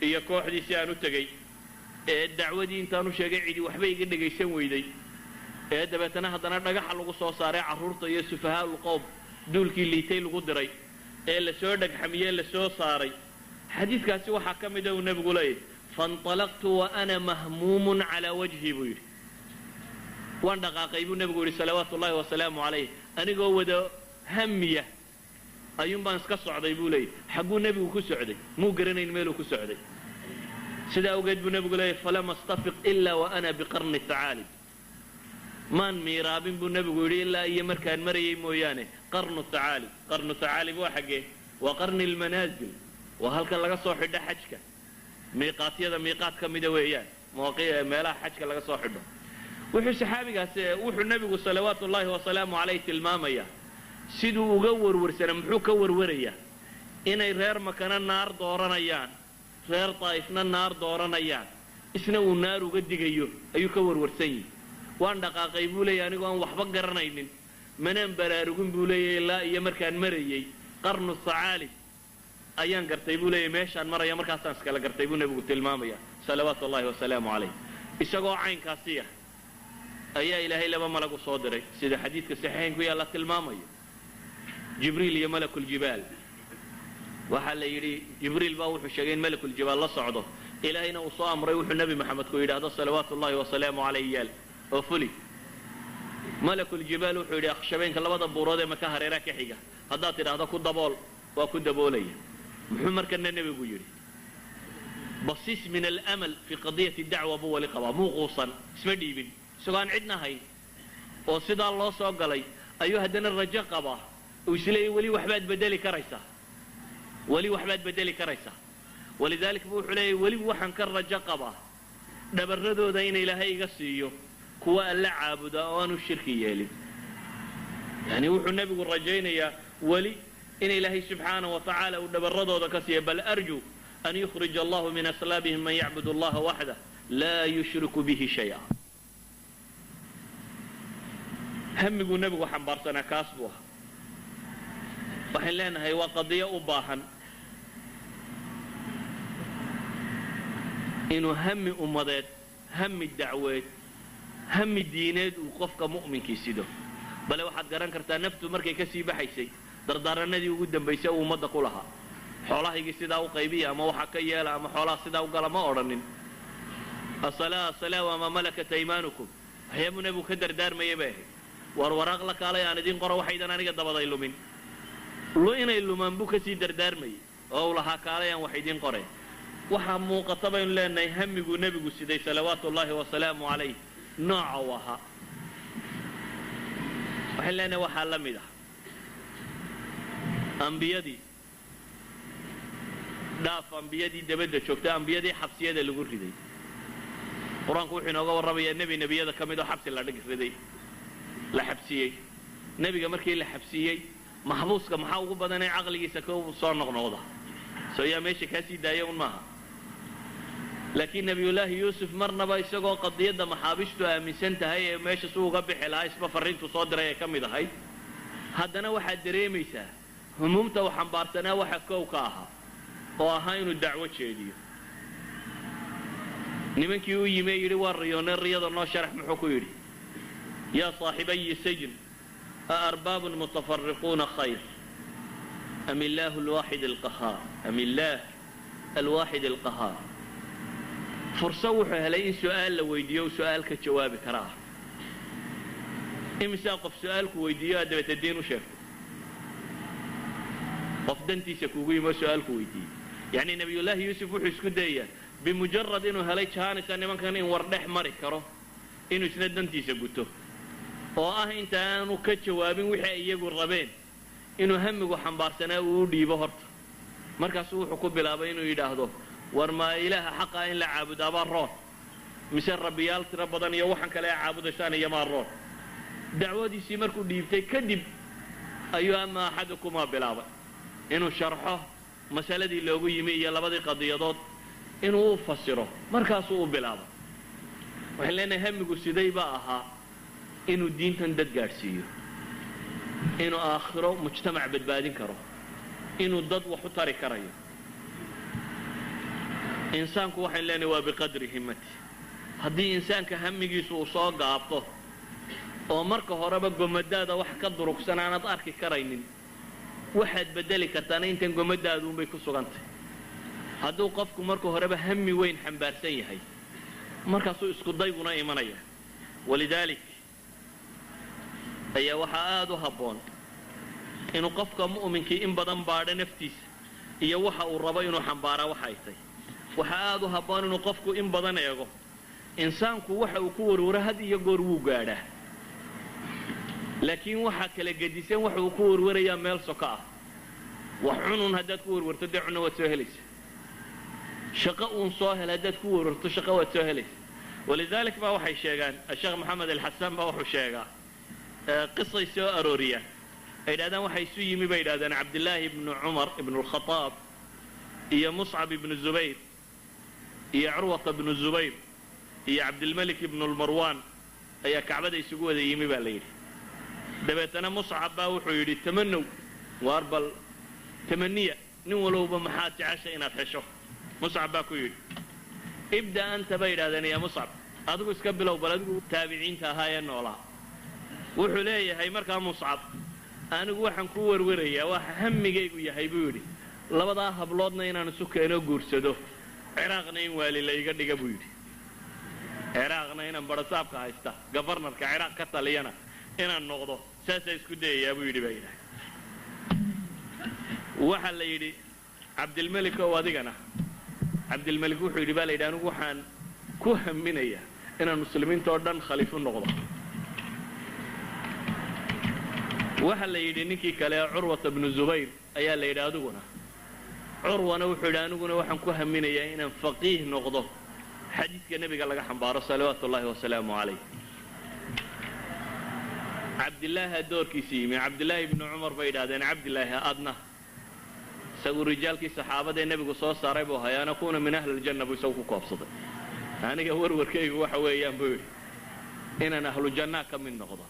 iyo kooxdiisii aan u tegey ee dacwadii intaan u sheegay cidi waxba iga dhegaysan weyday ee dabeetana haddana dhagaxa lagu soo saaray carruurta iyo sufahaa'ul qowm duulkii liitay lagu diray ee lasoo dhagxamiyey lasoo saaray. xadiidkaasi waxaa ka mida uu nebigu leeyahy fanطalaqtu wa ana mahmuumun calaa wajhi buu yidhi. waan dhaqaaqay buu nebigu yidhi salawaatu ullaahi wasalaamu calayh anigoo wada hamiya ayuun baan iska socday buu leeyahy. xagguu nebigu ku socday? muu garanayn meeluu ku socday. sidaa awgeed buu nebigu leeyahy falama astafiq ilaa wa ana biqarni tacaalib. maan miiraabin buu nebigu yidhi ilaa iyo markaan marayay mooyaane qarnu tacaalib. qarnu tacaalib waa xaggee? waa qarni lmanaazil. waa halkan laga soo xidho xajka. miiqaatyada miiqaad ka mida weeyaan meelaha xajka laga soo xidho. wuxuu saxaabigaas wuxuu nebigu salawaatu ullaahi wasalaamu calayh tilmaamayaa siduu uga warwarsanaa. muxuu ka warwarayaa? inay reer makana naar dooranayaan, reer daa'ifna naar dooranayaan, isna uu naar uga digayo ayuu ka warwarsan yihi. waan dhaqaaqay buu leeyahy anigoo aan waxba garanaynin manaan baraarugin buu leeyahy ilaa iyo markaan marayay qarnu thacaalib ayaan gartay buu leeyahy meeshaan maraya markaasaan iskala gartay buu nebigu tilmaamaya salawaatu ullaahi wasalaamu calayh. isagoo caynkaasi ah ayaa ilaahay laba malag u soo diray sida xadiidka saxiixayn ku yaalla tilmaamayo jibriil iyo malakuljibaal. waxaa la yidhi jibriil baa wuxuu sheegay in malakuljibaal la socdo ilaahayna uu soo amray wuxuu nebi maxamed ku yidhaahdo salawaatu ullahi wasalaamu calayh yaal oo fuli malakuljibaal wuxuu yidhi akhshabeenka labada buurood ee maka hareeraha ka xiga haddaad tidhaahdo ku dabool waa ku daboolaya muxuu markana nebigu yidhi basiis min alamal fii qadiyati dacwa buu wali qabaa muuquusan isma dhiibin isagoo aan cidna hayn oo sidaa loo soo galay ayuu haddana rajo qabaa uu isleeyay weli waxbaad bedeli karaysaa walidaalika buu wuxuu leeyahy weli waxaan ka rajo qabaa dhabarradooda in ilaahay iga siiyo kuwa alla caabuda oo aanu shirki yeelin yani wuxuu nebigu rajaynayaa weli in ilaahay subxaanaه wa tacaala uu dhabarradooda ka siiya bal arju an yukhrija allahu min aslaabihim man yacbud allaha waxdah laa yushriku bihi shay'a hamiguu nebigu xambaarsanaa kaas buu ahaa waxaan leenahay waa qadiyo u baahan inuu hami ummadeed hami dacweed hami diineed uu qofka mu'minkii sido bale waxaad garan kartaa naftu markay ka sii baxaysay dardaaranadii ugu dambaysay uu ummadda ku lahaa xoolahaygii sidaa u qaybiya ama waxa ka yeela ama xoolaha sidaa u gala ma odhanin asalaa asalaa wamaa malakat aymaanukum waxyaabuu nebigu ka dardaarmaya bay ahayd war waraaq la kaalay aan idiin qoro waxaydan aniga dabaday lumin inay lumaan buu kasii dardaarmayay oo u lahaa kaalay aan wax idiin qoreen waxaa muuqata baynu leenahay hamiguu nebigu siday salawaatu ullaahi wasalaamu calayh nooca u ahaa waxaan leenahay waxaa la mid ah ambiyadii ambiyadii dabadda joogtay ambiyadii xabsiyada lagu riday qur-aanku wuxuu inooga warramayaa nebiyada ka mid oo xabsi la xabsiyey nebiga markii la xabsiyey maxbuuska maxaa ugu badanee caqligiisa ka soo noqnoqda soo yaa meesha kaa sii daaya un maaha laakiin nebiyullaahi yuusuf marnaba isagoo qadiyadda maxaabistu aaminsan tahay ee meesha suu uga bixi lahaa isba farriintu soo diray ee ka mid ahayd haddana waxaad dareemaysaa humuumta uu xambaarsanaa waxa kow ka ahaa oo ahaa inuu dacwo jeediyo nimankii u yimi yidhi waa riyoonee riyada noo sharax muxuu ku yidhi yaa saaxibayi sajn aarbaabun mutafariquuna khayr am illaahu alwaaxid alqahaar am illaah alwaaxid alqahaar furso wuxuu helay in su'aal la weydiiyo u su'aal ka jawaabi karaa imisaa qof su'aalku weydiiyo aad dabata diin u sheegto qof dantiisa kuugu yimi oo su'aalku weydiiyey yacni nebiyullaahi yuusuf wuxuu isku dayayaa bimujarad inuu helay jaanisa nimankan in war dhex mari karo inuu isna dantiisa guto oo ah inta aanu ka jawaabin wixii ay iyagu rabeen inuu hamigu xambaarsanaa uu u dhiibo horta markaasuu wuxuu ku bilaabay inuu yidhaahdo war ma ilaaha xaqaa in la caabudaabaa roon mise rabbiyaal tiro badan iyo waxaan kale a caabudaysaan iyomaa roon dacwadiisii markuu dhiibtay kadib ayuu ama axadukumaa bilaabay inuu sharxo masaladii loogu yimi iyo labadii qadiyadood inuu u fasiro markaasuu u bilaabay waxaan leenahay hamigu siday baa ahaa inuu diintan dad gaadhsiiyo inuu aakhiro mujtamac badbaadin karo inuu dad wax u tari karayo insaanku waxaan leenahay waa biqadri himmati haddii insaanka hamigiisu uu soo gaabto oo marka horeba gomadaada wax ka durugsan aanad arki karaynin waxaad bedeli kartaana intan gomadaaduunbay ku sugantay hadduu qofku marka horeba hami weyn xambaarsan yahay markaasuu isku dayguna imanaya walidaalik ayaa waxaa aad u habboon inuu qofka mu'minkii in badan baadho naftiisa iyo waxa uu rabo inuu xambaaraa waxay tahay waxaa aad u habboon inuu qofku in badan eego insaanku waxa uu ku warwaro had iyo goor wuu gaadhaa laakiin waxaa kala gedisan waxa uu ku warwarayaa meel soka ah wax cunun haddaad ku warwarto dee cunno waad soo helaysa shaqo uun soo hel haddaad ku warwarto shaqo waad soo helaysa walidaalik baa waxay sheegaan asheekh maxamed alxasaan baa wuxuu sheegaa qisay soo arooriyaan ay yidhahdaan waxa isu yimi bay yidhahdaan cabdillaahi ibnu cumar ibnu alkhataab iyo muscab ibnu zubayr iyo curwata ibnu zubayr iyo cabdilmalik ibnu lmarwaan ayaa kacbada isugu wada yimi baa la yidhi dabeetana muscab baa wuxuu yidhi tamanow waar bal tamaniya nin walowba maxaad jecesha inaad hesho muscab baa ku yidhi ibda anta bay yidhahdeen yaa muscab adigu iska bilow bal adigu taabiciinta ahaa ee noolaa wuxuu leeyahay markaa muscab anigu waxaan ku warwarayaa waxa hamigaygu yahay buu yidhi labadaa habloodna inaan isu keeno guursado ciraaqna in waali la iga dhiga buu yidhi ciraaqna inaan barasaabka haysta gabarnarka ciraaq ka taliyana inaan noqdo saasaa isku dayayaa buu yidhi baa yidhahay waxaa la yidhi cabdilmelik ow adigana cabdilmelik wuxuu yidhi baa la yidhi anigu waxaan ku haminayaa inaan muslimiinta oo dhan khaliif u noqdo waxaa la yidhi ninkii kale curwata bnu zubayr ayaa la yidhi adiguna curwana wuxuu yidhi aniguna waxaan ku haminayaa inaan faqiih noqdo xadiidka nebiga laga xambaaro salawaatu ullaahi wasalaamu calayh cabdilaaha doorkiisa yimi cabdilaahi ibnu cumar bay yidhahdeen cabdilaahi adna isagu rijaalkii saxaabadaee nebigu soo saaray buu ahay an akuuna min ahli ljanna buu isagu ku koobsaday aniga warwarkaygu waxa weeyaan buu yidhi inaan ahlu jannaa ka mid noqdo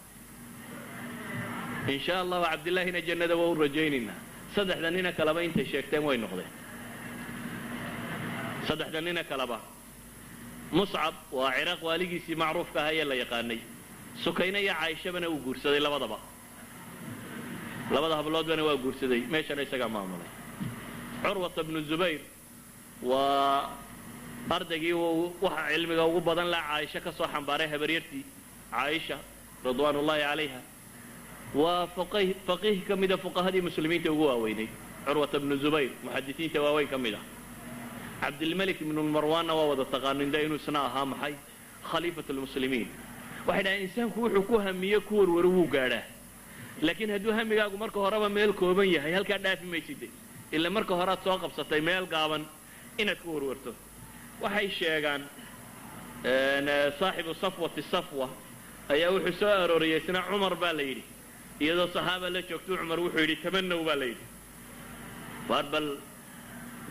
in sha allahu cabdillaahina jannada waa u rajaynaynaa saddexda nina kaleba intay sheegteen way noqdeen saddexda nina kaleba muscab waa ciraaq waaligiisii macruufka ahaa ee la yaqaanay sukayna iyo caaishabana uu guursaday labada habloodbana waa guursaday meeshana isagaa maamulay curwata bnu zubayr waa ardaygii waxa cilmiga ugu badan la caaisha ka soo xambaaray habaryartii caaisha ridwaan ullaahi calayha waa faqiih ka mida fuqahadii muslimiinta ugu waaweynay curwata bnu zubayr muxadisiinta waaweyn ka mid ah cabdilmelik ibnu marwaanna waa wada taqaaninda inuu isna ahaa maxay khaliifat lmuslimiin waxay dhahaen insaanku wuxuu ku hamiye ku warwaro wuu gaadhaa laakiin hadduu hamigaagu marka horeba meel kooban yahay halkaa dhaafi mayside ila marka horead soo qabsatay meel gaaban inaad ku warwarto waxay sheegaan saaxibu safwati safwa ayaa wuxuu soo arooriyey isna cumar baa la yidhi iyadoo saxaaba la joogto cumar wuxuu yidhi tamanow baa la yidhi waar bal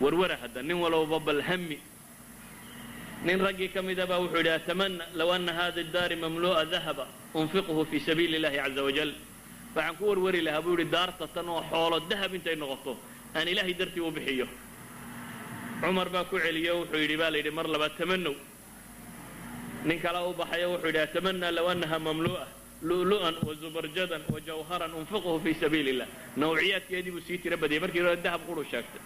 warwara hadda nin walowba bal hami nin raggii ka mida baa wuxuu yidhi atamana low ana hada daari mamlu'a dahaba unfiqhu fii sabiili illahi caza wajal waxaan ku warwari lahaa buu yidhi daarta tan oo xoolo dahab intay noqoto aan ilaahay dartii u bixiyo cumar baa ku celiyo wuxuu yidhi baa la yidhi mar labaad tamanow nin kala u baxayo wuxuu yidhi atamana low annaha mamlu'a lu'lu'an wa zubarjadan wa jawharan unfiqhu fii sabiili illah nawciyaadkeedii buu sii tira badiyay markii hore dahab quru sheegtay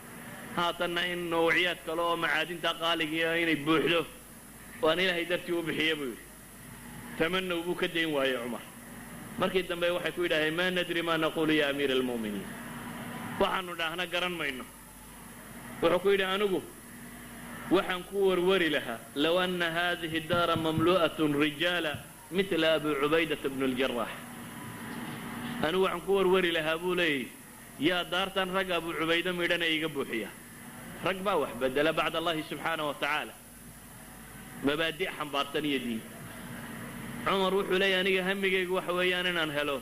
haatanna in nawciyaad kale oo macaadinta qaaligiia inay buuxdo oo aan ilaahay dartii u bixiya buu yidhi tamanow buu ka dayn waayey cumar markii dambe waxay ku yidhaaheen maa nadri maa naquulu ya amiira almu'miniin waxaanu dhaahna garan mayno wuxuu ku yidhi anigu waxaan ku warwari lahaa low anna haadihi daara mamlu'atun rijaala mila abi cubaydata bnu ljaraax anigu waxaan ku warwari lahaa buu leeyahy yaa daartan rag abu cubaydo midhana iga buuxiya rag baa wax bedela bacd allahi subxaana wa tacaala mabaadi' xambaarsan iyo diin cumar wuxuu leeyahy aniga hamigaygu waxa weeyaan inaan helo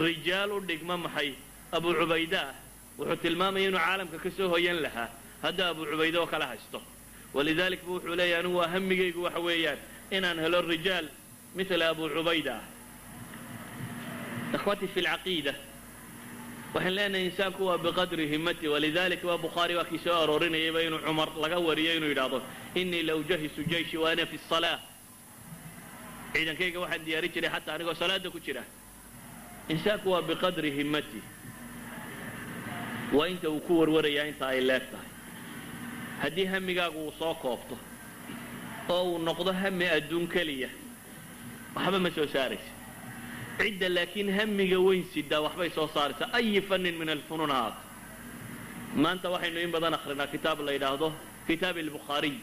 rijaal u dhigma maxay abu cubayda ah wuxuu tilmaamaya inuu caalamka ka soo hoyan lahaa hadda abu cubayde oo kala haysto walidalik bu wuxuu leeyahy anigu waa hamigaygu waxa weeyaan inaan helo rijaal mila abu cubayda ah ikhwatii fi lcaqiida waxaan leenahay insaanku waa biqadri himmati walidalik waa bukhaari waa kii soo aroorinayayba inuu cumar laga wariyo inuu yidhaahdo inii la ujahisu jayshi wa ana fi salaa ciidankayga waxaan diyaarin jiray xataa anigoo salaada ku jira insaanku waa biqadri himmati waa inta uu ku warwarayaa inta ay leeg tahay haddii hamigaagu uu soo koobto oo uu noqdo hami adduun keliya waxba ma soo saaraysa cidda laakiin hamiga weyn sidaa waxbay soo saaraysaa ayi fannin min alfunuun haata maanta waxaynu in badan akhrinaa kitaab la yidhaahdo kitaab albukhaariy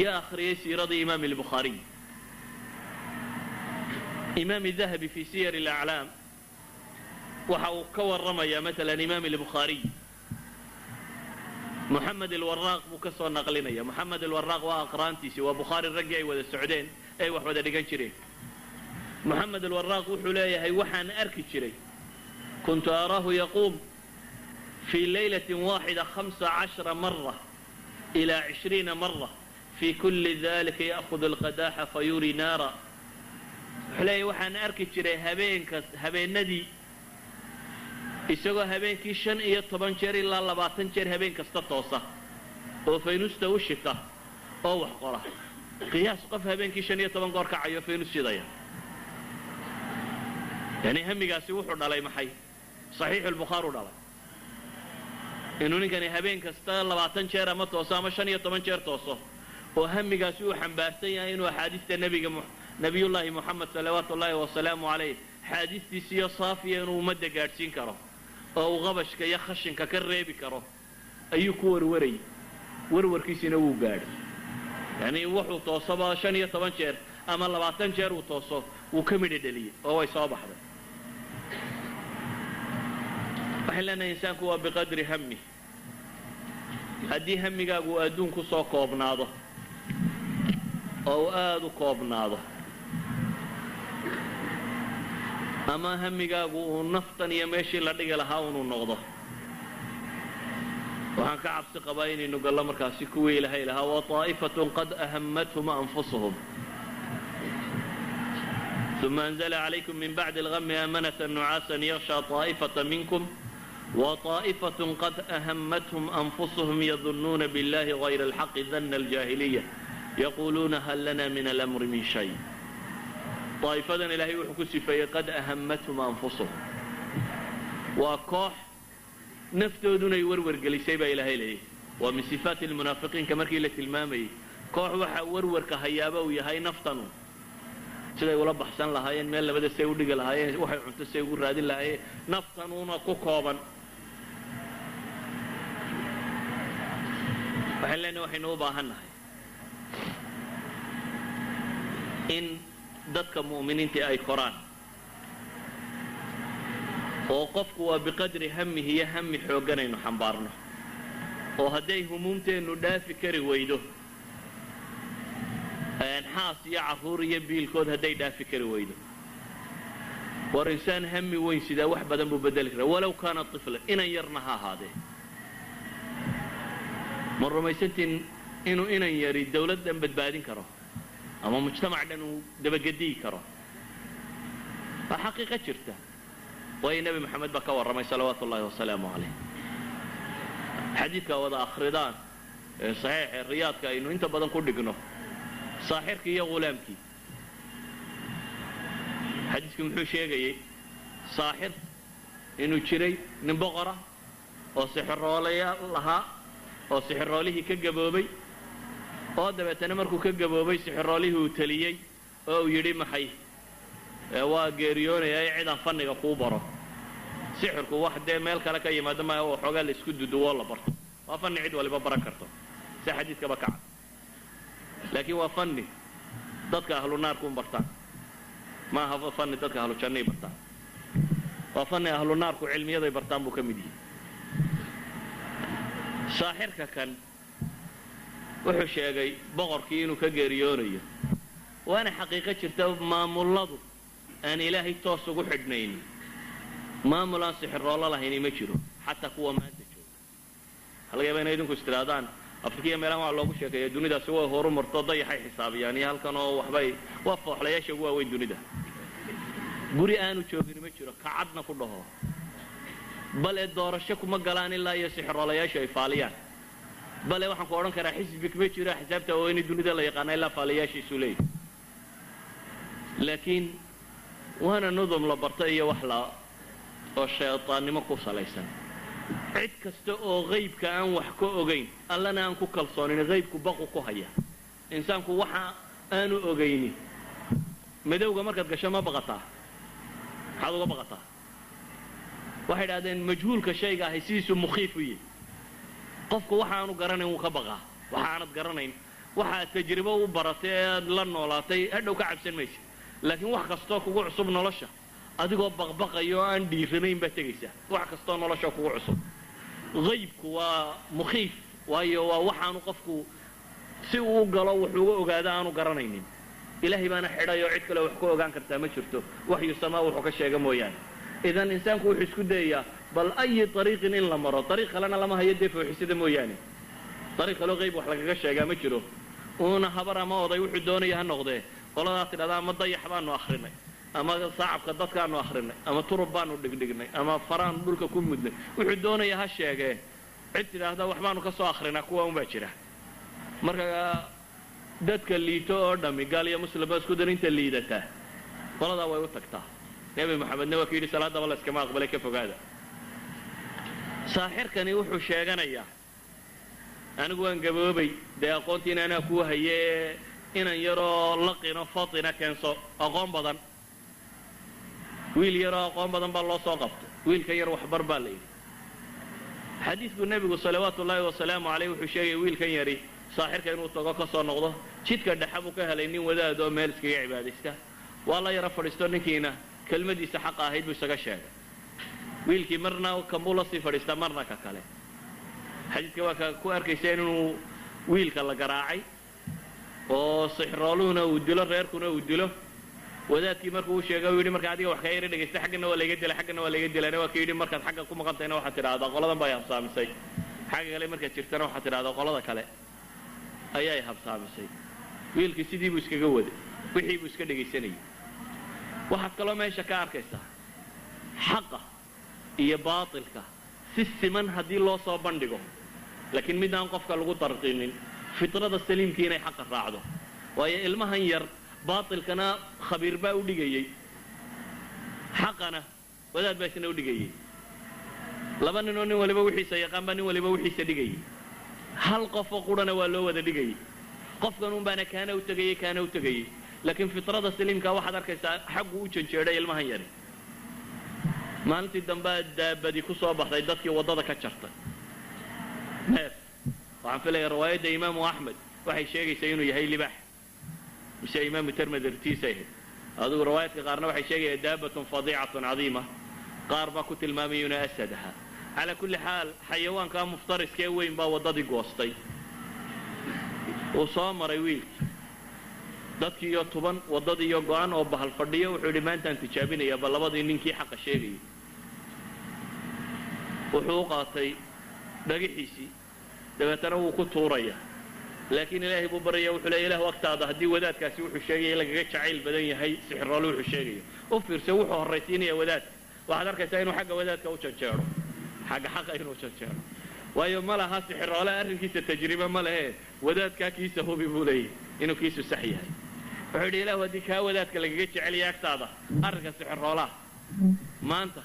yaa akhriyay siiradii imaam albukhaariy imaam dahabi fi siyar alaclaam waxa uu ka warramayaa maalan imaam albukhaariy moxamed alwaraaq buu ka soo naqlinaya moxamed alwaraaq waa aqraantiisii waa bukhaari raggii ay wada socdeen ay wax wada dhigan jireen moxamed alwaraaq wuxuu leeyahay waxaan arki jiray kuntu araahu yaquum fii laylatin waaxida 15 mara ilaa 20 mara fii kulli dalika ya'hudu alqadaaxa fayuri naara wuxuu leeyahay waxaan arki jiray habeenadii isagoo habeenkii 15 jeer ilaa 20 jeer habeen kasta toosa oo faynusta u shita oo wax qora qiyaas qof habeenkii 15 goor kacayo faynus shidaya yani hamigaasi wuxuu dhalay maxay saxiix albukhaari dhalay inuu ninkani habeen kasta 20 jeer ama tooso ama 15 jeer tooso oo hamigaasi uu xambaarsan yahay inuu axaadiista nabiyullaahi muxamed salawaatullaahi wasalaamu calayh xaadiistiisiyo saafiya inuu ummadda gaadhsiin karo oo uu qabashka iyo khashinka ka reebi karo ayuu ku warwarayay warwarkiisina wuu gaadhay yacni wuxuu toosaba 15 jeer ama 20 jeer uu tooso wuu ka midho dheliyey oo way soo baxday waxaan leenahay insaanku waa biqadri hami haddii hamigaagu uu adduun ku soo koobnaado oo uu aad u koobnaado ama hamigaagu uu naftan iyo meeshii la dhigi lahaa unuu noqdo waxaan ka cabsi qabaa inaynu gallo markaasi kuwii ilahay lahaa wa طaa'ifatun qad ahammathum anfusuhum ثم أنزل عليكم من بعد الغم أمنة نعاسا يغشى طائفة منكم وطائفة قد أهمتهم أنفسهم يظنون بالله غير الحق ظن الجاهلية يقولون هل لنا من الأمر من شيء طائفة إلهي وحكسي في قد أهمتهم أنفسهم وكوح نفتودون يورور قليسيبا إلهي لي ومن صفات المنافقين كمركي لتلمامي كوح وحا ورور كهيابا ويهاي نفتنوا siday ula baxsan lahaayeen meel labada say u dhigi lahaayeen waxay cunto say ugu raadin lahaayeen naftanuuna ku kooban waxaan leenahay waxaynu u baahannahay in dadka mu'miniinta ay koraan oo qofku waa biqadri hamihi iyo hami xoogganaynu xambaarno oo hadday humuumteennu dhaafi kari weydo xaas iyo carruur iyo biilkood hadday dhaafi kari weydo war insaan hami weyn sidaa wax badan buu bedeli karaa walow kaana طifla inan yarna ha ahaadee ma rumaysantiin inuu inan yari dawlad dhan badbaadin karo ama mujtamac dhan uu dabagediyi karo waa xaqiiqa jirta waayo nebi maxamed baa ka warramay salawaatu ullaahi wasalaamu calayh xadiidka wada akhridaan ee saxiixa riyaadka aynu inta badan ku dhigno saaxirkii iyo ghulaamkii xadiisku muxuu sheegayey saaxir inuu jiray nin boqora oo sixiroolayaal lahaa oo sixiroolihii ka gaboobay oo dabeetana markuu ka gaboobay sixiroolihii uu taliyey oo uu yidhi maxay waa geeriyoonayaa cidaan fanniga kuu baro sixirku wax dee meel kale ka yimaado maaha oo xoogaa la isku duduwoo la barto waa fanni cid waliba baran karto si xadiidkaba ka cad laakiin waa fanni dadka ahlu naarku bartaan ma aha fanni dadka ahlu jannay bartaan waa fanni ahlu naarku cilmiyaday bartaan buu ka mid yahay saaxirka kan wuxuu sheegay boqorkii inuu ka geeriyoonayo waana xaqiiqo jirta maamulladu aan ilaahay toos ugu xidhnaynin maamul aan sixiroolo lahayni ma jiro xataa kuwa maanta jooga waxaa laga yaabaa inay idinku istiraadaan afrikiya meelahan waa loogu sheekeeya dunidaasi way horu marto dayaxay xisaabiyaan iyo halkan oo waxbay waa fooxlayaasha ugu waaweyn dunida guri aanu joogin ma jiro kacadna ku dhaho bal ee doorasho kuma galaan ilaa iyo sixiroolayaasha ay faaliyaan bal ee waxaan ku odhan karaa xisbi ma jiro xisaabta oo in dunida la yaqaana ilaa faaliyaashiisu leeyahay laakiin waana nudum la barto iyo wax la oo shaytaannimo ku salaysan cid kasta oo qaybka aan wax ka ogayn allana aan ku kalsoonin qaybku baqu ku haya insaanku waxa aanu ogaynin madowga markaad gasho ma baqataa maxaad uga baqataa waxay idhahdeen majhuulka shayga ahay sidiisu mukhiif u yahay qofku waxa aanu garanayn wuu ka baqaa waxa aanad garanayn waxaad tajribo u baratay ee aad la noolaatay hadhow ka cabsan maysa laakiin wax kastoo kugu cusub nolosha adigoo baqbaqayo aan dhiiranayn baad tegaysaa wax kastoo nolosha kugu cusub qaybku waa mukhiif waayo waa waxaanu qofku si uu galo wuxuu uga ogaada aanu garanaynin ilaahay baana xidhayoo cid kale wax ku ogaan kartaa ma jirto waxyu samaa wuxuu ka sheega mooyaane idan insaanku wuxuu isku dayayaa bal ayi ariiqin in la maro ariiq kalena lama hayo dee fooxisada mooyaane ariiq kaloo qayb wax lagaga sheegaa ma jiro uuna habar ama oday wuxuu doonaya ha noqdee qoladaas tidhahdaa ama dayax baanu akhrinay ama saacabka dadkaanu akhrinay ama turub baanu dhigdhignay ama faraanu dhulka ku mudnay wuxuu doonaya ha sheegee cid tidhaahda wax baanu ka soo akhrinaa kuwa unbaa jira marka dadka liito oo dhammi gaal iyo muslimba isku darinta liidataa qoladaa way u tagtaa nebi maxamedna waa ka yidhi salaadaba la iskama aqbalay ka fogaada saaxirkani wuxuu sheeganayaa anigu waan gaboobay dee aqoontiina anaa kuu haye inan yaroo laqino fatina keenso aqoon badan wiil yaroo aqoon badan baa loo soo qabto wiilka yar waxbar baa la yidhi xadiidku nebigu salawaatu ullaahi wasalaamu caleyh wuxuu sheegaya wiilkan yari saaxirka inuu tago ka soo noqdo jidka dhexa buu ka helay nin wadaad oo meel iskaga cibaadaysta waa la yaro fadhiisto ninkiina kelmadiisa xaqa ahayd buu isaga sheegay wiilkii marna kanbuu la sii fadhiistaa marna ka kale xadiidka waa ka ku arkayseen inuu wiilka la garaacay oo sixrooluhuna uu dilo reerkuna uu dilo wadaadkii markuu u sheegay uu yidhi marka adiga wax kaa yara dhegaysta xaggana waa layga dilay xaggana waa layga dilayna waa ka yidhi markaad xagga ku maqantayna waxaad tidhaahdaa qoladan baa i habsaamisay xagga kale markaad jirtana waxaad tidhahdaa qolada kale ayaa i habsaamisay wiilkii sidii buu iskaga waday wixii buu iska dhegaysanayay waxaad kaloo meesha ka arkaysaa xaqa iyo baatilka si siman haddii loo soo bandhigo laakiin mid aan qofka lagu tarqiinin fitrada saliimkii inay xaqa raacdo waayo ilmahan yar baatilkana khabiir baa u dhigayey xaqana wadaad baa isna u dhigayey laba ninoo nin waliba wixiisa yaqaan baa nin waliba wixiisa dhigayey hal qofoo qurana waa loo wada dhigayey qofkan un baana kaana u tegayey laakiin fitrada saliimka waxaad arkaysaa xaggu u janjeedhay ilmahan yari maalintii dambea daabadi ku soo baxday dadkii waddada ka jartay neef waxaan filaya riwaayadda imaamu axmed waxay sheegaysaa inuu yahay libaax mise imaamu tirmidi rtiisa ahayd adigu riwaayadka qaarna waxay sheegaya daabatun fadiicatun cadiima qaar baa ku tilmaamaya inuu asad ahaa calaa kulli xaal xayawaankaa muftariskee weyn baa waddadii goostay uu soo maray wiilkii dadkii iyo tuban waddadii iyo go-an oo bahal fadhiyo wuxuu yidhi maantaan tijaabinaya bal labadii ninkii xaqa sheegayay wuxuu u qaatay dhagaxiisii dabeetana wuu ku tuuraya laakiin ilaahay buu baryaya wuxuu leeya ilahu agtaada haddii wadaadkaasi wuxuu sheegaya lagaga jacayl badan yahay sixiroole wuxuu sheegayo u fiirsa wuxuu horraysiinaya wadaadka waxaad arkaysaa inuu xagga wadaadka u janjeero xagga xaqa inuu janjeero waayo ma laha sixiroole arrinkiisa tajribe ma lehe wadaadkaa kiisa hubi buu leeyahy inuu kiisu sax yahay wuxuu yidhi ilahu haddii kaa wadaadka lagaga jecelaya agtaada arrinka sixiroolaha maanta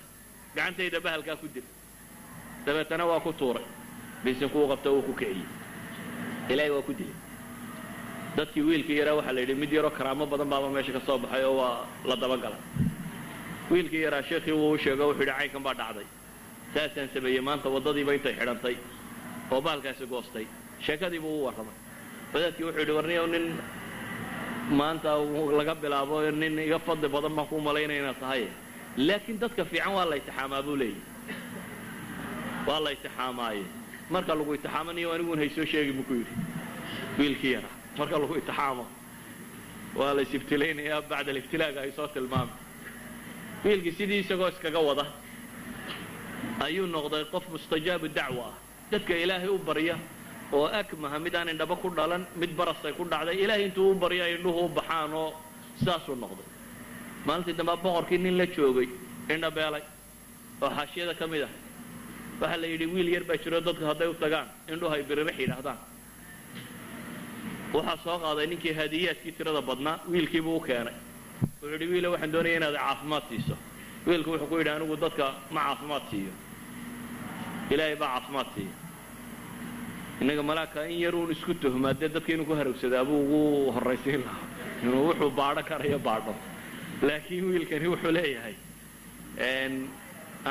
gacantayda bahalkaa ku dil dabeetana waa ku tuuray biisinkuu qabta uu ku kiciyey ilaahay waa ku dilay dadkii wiilkii yaraa waxaa la yidhi mid yaroo karaamo badan baaba meesha ka soo baxay oo waa la dabagalay wiilkii yaraa sheekhii wuu u sheego wuxuu yidhi caynkan baa dhacday saasaan sameeyey maanta waddadiiba intay xidhantay oo bahalkaasi goostay sheekadii buu u warramay wadaadkii wuxuu yidhi warniyow nin maanta laga bilaabo nin iga fadli badan baan kuu malaynaya inaad tahay laakiin dadka fiican waa la itixaamaa buu leeyahy waa la itixaamaaye marka lagu itixaamanayo aniguun haysoo sheegi buu ku yidhi wiilkii yaraa marka lagu itixaamo waa la is-ibtilaynayaa bacda alibtilaaga ay soo tilmaamay wiilkii sidii isagoo iskaga wada ayuu noqday qof mustajaabu dacwa ah dadka ilaahay u barya oo akmaha mid aan indhaba ku dhalan mid barasay ku dhacday ilaahay intuu u barya indhuhu u baxaan oo saasuu noqday maalintii dambaa boqorkii nin la joogay indhabeelay oo xaashiyada ka mid ah waxaa la yidhi wiil yar baa jiro dadku hadday u tagaan indhuhu ay biririx yidhaahdaan waxaa soo qaaday ninkii haadiyaadkii tirada badnaa wiilkiibuu u keenay wuxuu yidhi wiilo waxaan doonaya inaad caafimaad siiso wiilku wuxuu ku yidhi anigu dadka ma caafimaad siiyo ilaahay baa caafimaad siiya innaga malaagka in yaruun isku tuhmaa dee dadka inuu ku harowsadaa buu ugu horraysiin lahaa inuu wuxuu baadho karayo baadho laakiin wiilkani wuxuu leeyahay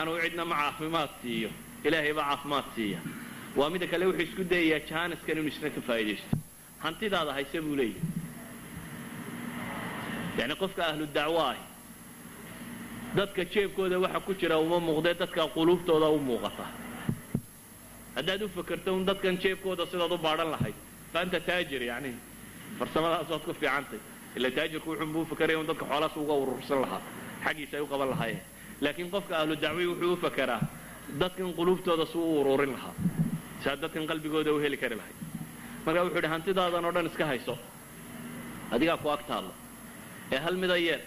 anugu cidna ma caafimaad siiyo ilaahay baa caafimaad siiya waa mida kale wuxuu isku dayayaa jaaniskan inuu isna ka faa'iidaysto hantidaada hayse buu leeyahay yacni qofka ahlu dacwo ahi dadka jeebkooda waxa ku jira uma muuqdee dadka quluubtooda u muuqata haddaad u fakerto un dadkan jeebkooda sidaad u baadhan lahayd fa anta taajir yacni farsamadaas waad ku fiicantay ila taajirku wuxuunbuu u fakeraya un dadka xoolaas uga urursan lahaa xaggiisa ay u qaban lahaayeen laakiin qofka ahlu dacwi wuxuu u fakeraa dadkan quluubtooda si u ururin lahaa saa dadkan qalbigooda u heli kari lahayd marka wuxuu yidhi hantidaadan oo dhan iska hayso adigaa ku ag taalla ee hal mida yeel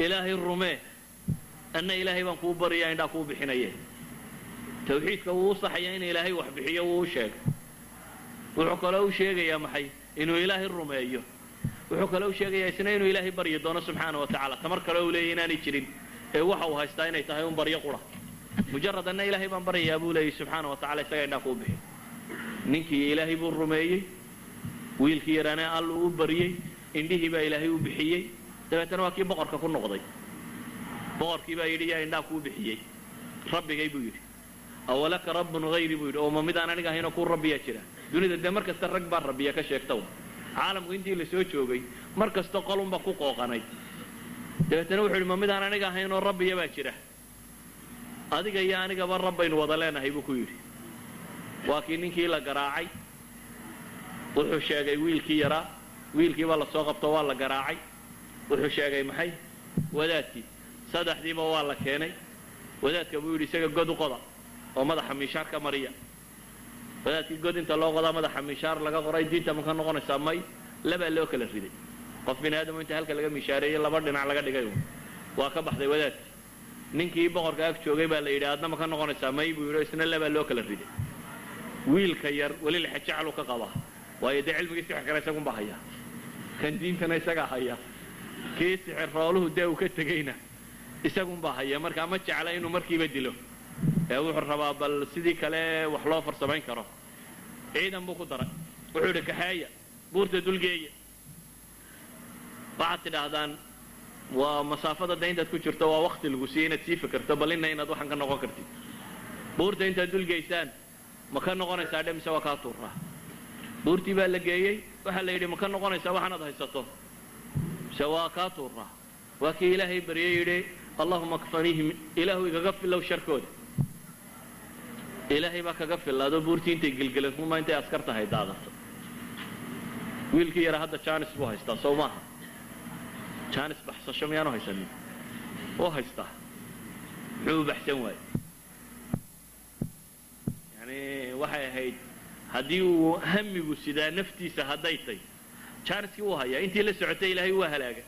ilaahay rumee anna ilaahay baan kuu baryaa indhaa kuu bixinaye tawxiidka wuu u saxayaa in ilaahay wax bixiyo wuu u sheegay wuxuu kaloo u sheegayaa maxay inuu ilaahay rumeeyo wuxuu kaloo u sheegayaa isna inuu ilaahay baryi doono subxaana wa tacaala tamar kale uu leeyahy inaanay jirin ee waxa uu haystaa inay tahay un baryo qura mujarad anna ilaahay baan baryayaa buu leeyay subxaana wa tacala isagaa indhaa kuu bixi ninkii ilaahay buu rumeeyey wiilkii yaraana alla uu baryey indhihii baa ilaahay u bixiyey dabeetana waa kii boqorka ku noqday boqorkii baa yidhi yaa indhaa kuu bixiyey rabbigay buu yidhi awalaka rabbun hayri buu yidhi oo ma midaan aniga ahaynoo kuu rabbiyaa jira dunida dee mar kasta rag baa rabbiya ka sheegta caalamku intii la soo joogay mar kasta qolunba ku qooqanay dabeetana wuxuu yidhi ma midaan aniga ahaynoo rabbiya baa jira adiga iyo anigaba rabbaynu wada leenahay buu ku yidhi waa kii ninkii la garaacay wuxuu sheegay wiilkii yaraa wiilkii baa la soo qabto waa la garaacay wuxuu sheegay maxay wadaadkii saddexdiiba waa la keenay wadaadka buu yidhi isaga god u qoda oo madaxa miishaar ka mariya wadaadkii god inta loo qodaa madaxa miishaar laga qoray diinta ma ka noqonaysaa may labaa loo kala riday qof bini aadamo inta halka laga miishaareeyey laba dhinac laga dhigay waa ka baxday wadaadkii ninkii boqorka ag joogay baa la yidhi aadna ma ka noqonaysaa may buu yidhi isna labaa loo kala riday wiilka yar weli lexajaclu ka qabaa waayo dee cilmigiisi wax kale isagunba haya kan diintana isagaa haya kii sixir rooluhu dee uu ka tegeyna isagunbaa haya markaa ma jecla inuu markiiba dilo ee wuxuu rabaa bal sidii kale wax loo farsamayn karo ciidan buu ku daray wuxuu yidhi kaxeeya buurta dulgeeya waxaad tidhaahdaan waa masaafada da intaad ku jirto waa wakti lagu siiyey inaad sii fikirto bal inna inaad waxan ka noqon kartid buurta intaad dulgeysaan ma ka noqonaysaa dhe mise waa kaa tuuraa buurtii baa la geeyey waxaa la yidhi ma ka noqonaysaa waxaanaad haysato mise waa kaa tuuraa waa kii ilaahay baryey yidhi allahuma kfaniihim ilaahu igaga filow sharkooda ilaahay baa kaga filaado buurtii intay gelgelanuma intay askar tahay daadato wiilkii yaraa hadda jaanis buu haystaa sow maaha jaanis baxsasho miyaanu haysanin oo haystaa muxuu baxsan waaye yani waxay ahayd haddii uu hamigu sidaa naftiisa hadday tay jaaniskii wuu hayaa intii la socotay ilaahay waa halaaga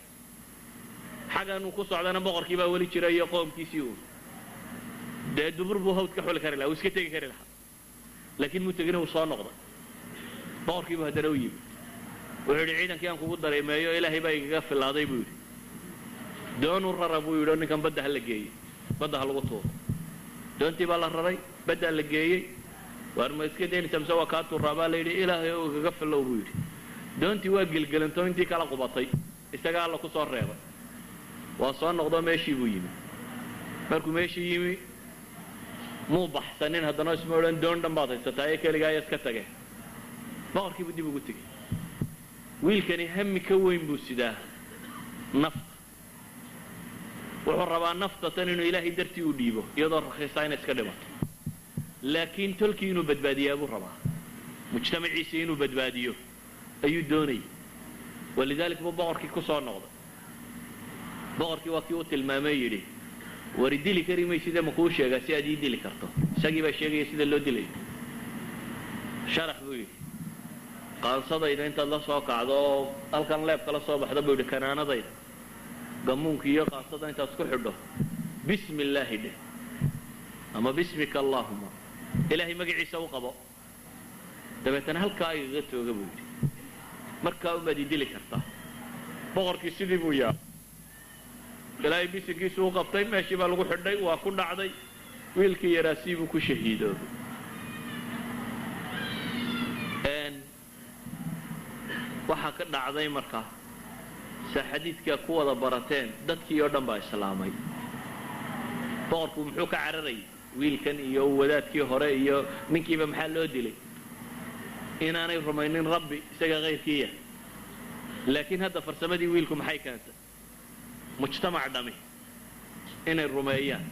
xaggan uu ku socdana boqorkii baa weli jira iyo qoomkiisii uun dee dubur buu hawd ka xuli kari lahaa uu iska tegi kari lahaa laakiin muu tegina uu soo noqday boqorkiibuu haddana u yimi wuxuu yidhi ciidankii aan kugu dareemeeyo ilaahay baa igaga filaaday buu yidhi doonuu rara buu yidhi oo ninkan badda ha la geeyey badda ha lagu tuuro doontii baa la raray baddaa la geeyey waar ma iska daynaysa mise waa kaa tuuraa baa la yidhi ilaahay oo igaga filow buu yidhi doontii waa gelgelantoo intii kala qubatay isagaa alla ku soo reebay waa soo noqdoo meeshii buu yimi markuu meeshii yimi muu baxsanin haddana isma odhan doon dhan baad haysataa ee keligaa ayaa iska tageen boqorkiibuu dib ugu tegey wiilkani hami ka weyn buu sidaa nafta wuxuu rabaa nafta tan inuu ilaahay dartii u dhiibo iyadoo rakhiisaa inay iska dhimato laakiin tolkii inuu badbaadiyaa buu rabaa mujtamaciisii inuu badbaadiyo ayuu doonayay walidaalika buu boqorkii ku soo noqday boqorkii waa kii u tilmaamay yidhi wari dili kari mayside ma kuu sheegaa si aad ii dili karto isagii baa sheegaya sida loo dilayo sharax buu yidhi qaansadayda intaad la soo kacdo oo halkan leeb kala soo baxda buu yidhi kanaanadayda gammuunka iyo qaansada intaad isku xidho bismi illaahi dheh ama bismika allaahuma ilaahay magaciisa u qabo dabeetana halkaa igaga tooga buu yidhi markaa umaad ii dili kartaa boqorkii sidii buu yaa ilaahay bisinkiisu u qabtay meeshii baa lagu xidhay waa ku dhacday wiilkii yaraa siibuu ku shahiidoobay waxaa ka dhacday markaa saa xadiidkaa ku wada barateen dadkii oo dhan baa islaamay boqorku muxuu ka cararayay wiilkan iyo wadaadkii hore iyo ninkiiba maxaa loo dilay inaanay rumaynin rabbi isaga kayrkiiya laakiin hadda farsamadii wiilku maxay keentay mujtamac dhami inay rumeeyaan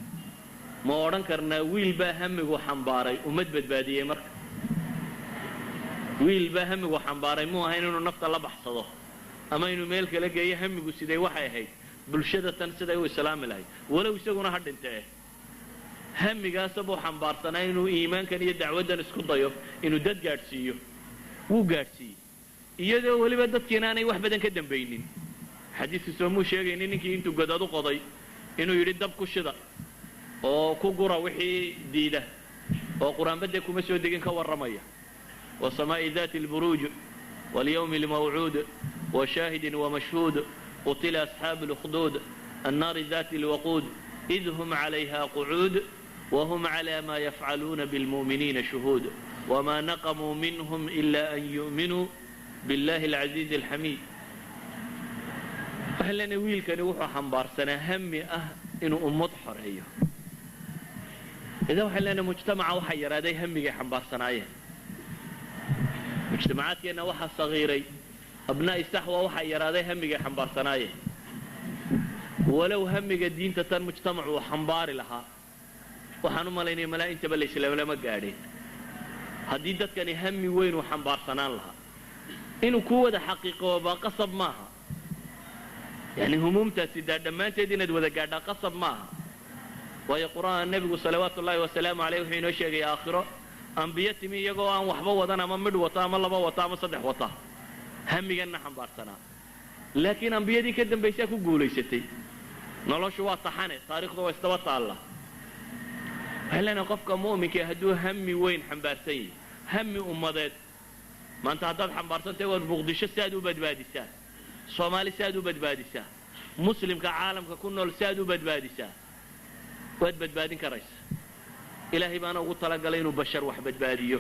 ma odhan karnaa wiil baa hamigu xambaaray ummad badbaadiyey marka wiil baa hamigu xambaaray muu ahayn inuu nafta la baxsado ama inuu meel kala geeyo hamigu siday waxay ahayd bulshada tan siday u islaami lahayd walow isaguna ha dhintee hamigaasa buu xambaarsanaa inuu iimaankan iyo dacwaddan isku dayo inuu dad gaadhsiiyo wuu gaadhsiiyey iyadoo weliba dadkiina aanay wax badan ka dambaynin xadiidku soomuu sheegaynin ninkii intuu godad u qoday inuu yidhi dab ku shida oo ku gura wixii diida oo qur-aanbadee kuma soo degin ka warramaya wasamaa'i daati alburuuj walyawmi almawcuud washaahidin wamashhuud qutila asxaabu اlukduud annaari daati alwaquud id hum calayha qucuud وهم على ما يفعلون بالمؤمنين شهود وما نقموا منهم إلا أن يؤمنوا بالله العزيز الحميد. فهلنا ويل كان وحو حنبار سنة همي إنه أمض حرية. إذا وحلنا مجتمع وحير هذا همي حنبار سنايه. مجتمعات كنا وحى صغيري أبناء السحوة وحير هذا همي حنبار سنايه. ولو همي الدين تتن مجتمع وحنبار لها. وحنو ماليني ملاين تبلي سلام لما قاعدين. هدي dadkani hami weyn oo xambaarsanaan lahaa inuu ku wada xaqiiqo ba qasab maaha yani humumtaasi dhammaanteed inaad wada gaadha qasab maaha waayo quraan nabigu salawaatullaahi wasalaamu alayhi wuxuu inoo sheegay aakhiro anbiyatimi iyagoo aan waxba wadan ama mid wata ama laba wata ama saddex wata hamigana xambaarsanaa laakiin anbiyadii ka dambeysay ku guuleysatay noloshu waa taxane taariikhdu waa isdaba taalla هلنا قفك مؤمن كهدو همي وين حنبارسين همي أمضات ما أنت هتاد حنبارسين تقول بغدش الساد وبدبادي الساد صومالي ساد وبدبادي الساد مسلم كعالم ككنا الساد وبدبادي الساد بدبادين كرئيس إلهي بأنا أقول طلق لين وبشر وحبد باديه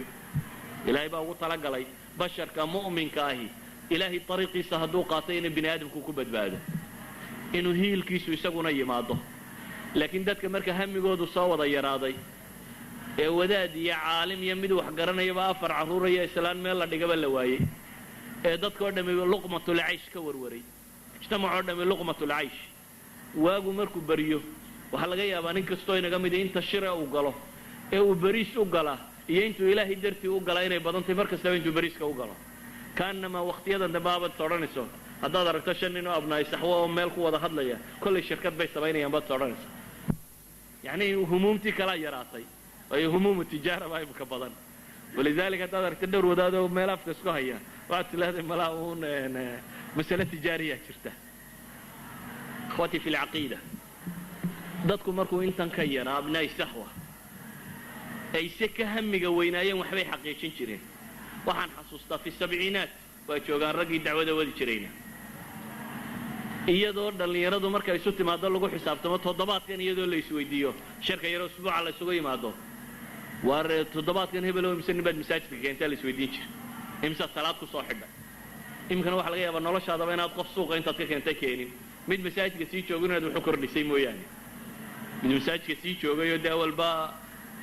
إلهي بأنا أقول طلق لين بشر كمؤمن كاهي إلهي طريقي سهدو قاطين بني آدم كوكو بدباده إنه هي الكيس يسقون أي ماضه لكن dadka marka hamigoodu soo wada yaraaday ee wadaad iyo caalim iyo mid wax garanaya ba afar caruur iyo islaan meel la dhigaba la waayay ee dadka oo dhamay luqmatul aish ka warwaray ijtimaaco dhamay luqmatul aish waagu markuu bariyo waxa laga yaabaa nin kasto inaga mid inta shira uu galo ee uu bariis u gala iyo intuu ilaahay dartii u gala inay badantay markasta intuu bariiska u galo kaanama waqtiyadan dabaabad soranayso haddaad aragto shan nin oo abnaay saxwo oo meel ku wada hadlaya kulli shirkad bay sameynayaan bad soranayso يعني همومتي كلا يراتي أي هموم التجارة ما يبقى بدن ولذلك هذا تقدر وده ملف كسكه هي وقت لازم ملاون مسألة تجارية شرته إخواتي في العقيدة ضدكم مركو إنت نكير أبناء السحوة أي سكة هم جوينا يوم حبي حقيقين شرين وحن حصوصته في السبعينات وشوغان رقي الدعوة ودي شرينا iyadoo dhalinyaradu markay isu timaado lagu xisaabtamo toddobaadkan iyadoo la isweydiiyo shirka yar usbuuc la isugu yimaado war toddobaadkan hebel oo imsan bad masaajidka keenta la isweydiin jir imsa salaad ku soo xidha imkan waxa laga yaabaa noloshaada inaad qof suuqa intaad ka keentay keenin mid masaajidka sii joogo inaad wuxuu kordhisay mooyaane mid masaajidka sii joogayo daawalba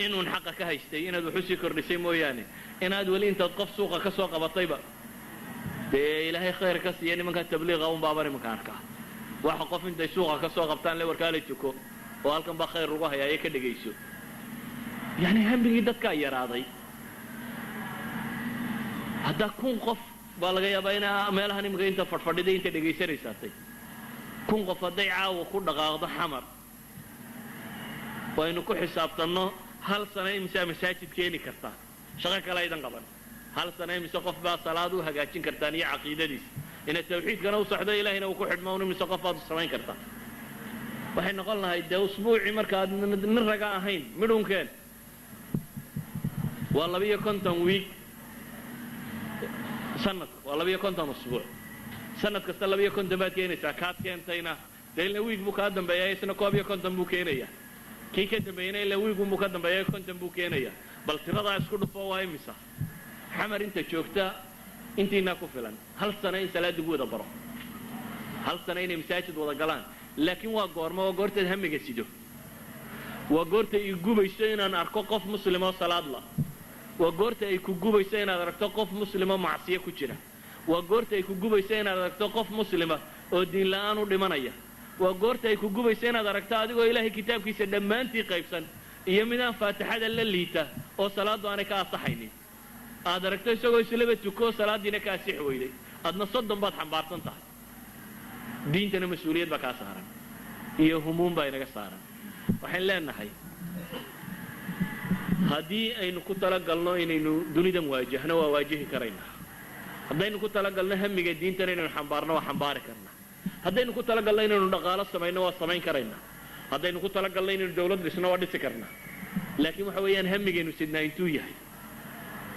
inuu xaq ka haystay inaad wuxuu sii kordhisay mooyaane inaad wali intaad qof suuqa ka soo qabatayba ilaahay khayr ka siiyay nimanka tabliiqa oo baabari makaanka waxa qof intay suuqa ka soo qabtaan la warkaalay tuko oo halkan ba khayr ugu hayay ka dhageyso yani hambiga dadka yaraaday hada kun qof baa laga yaabaa in meelaha nimka inta fadfadhiday inta dhageysanaysaatay kun qof haday caawa ku dhaqaaqdo xamar waa inuu ku xisaabtano hal sano imsa masaajid keeni kartaa shaqo kale aydan qaban هل سنة مسقف بقى صلاة وهجاجين كرتانية عقيدة دي إن التوحيد كانوا صحده إلهنا وكحد ما ونمسقف هذا السماين كرتان وحين قلنا هيدا أسبوع مركز نرجع هين مدون كان والله بيا كنت ويك سنة والله بيا كنت أسبوع سنة كستلا بيا كنت بات كيني ساكات كين تينا لأن ويك مقدم بيا سنة كوبيا كنت بوكينيا كي كنت بينا إلا ويك مقدم بيا كنت بوكينيا بل ترى أسكت فواي مسا حمر انت شوكتا انت ناكو فلان هل سنة سلا دقوة برا هل سنة مساجد ولا قلان لكن واقور ما واقورت هم جسيدو واقورت يقوب يسين أن أركو قف مسلمة صلاة الله واقورت يقوب يسين أن أركو قف مسلمة معصية كتيرة واقورت يقوب يسين أن أركو قف مسلمة ودين لانو دمانية واقورت يقوب يسين أن أركو أدقو إلهي كتاب كيس دمانتي قيبسا يمنا فاتحة الليلة وصلاة وانا كاصحيني هذا ركتو يسوي سلبة تكو صلاة دينك أسيح ويلي أدنى صدم بعد حنبارتن تحت دين تنا مسؤولية بكا سهرا هي هموم باينك سهرا وحين لا نحي هذه أي نكون تلقلنا إنه دوني دم واجهنا وواجه كرينا هذا نكون تلقلنا هم الدين تنا إنه حنبارنا وحنباركنا هذا نكون تلقلنا إنه نقال السماين والسماين كرينا هذا نكون تلقلنا إنه الدولة لسنا ودي سكرنا لكن حويان هم إنه سيدنا ينتويه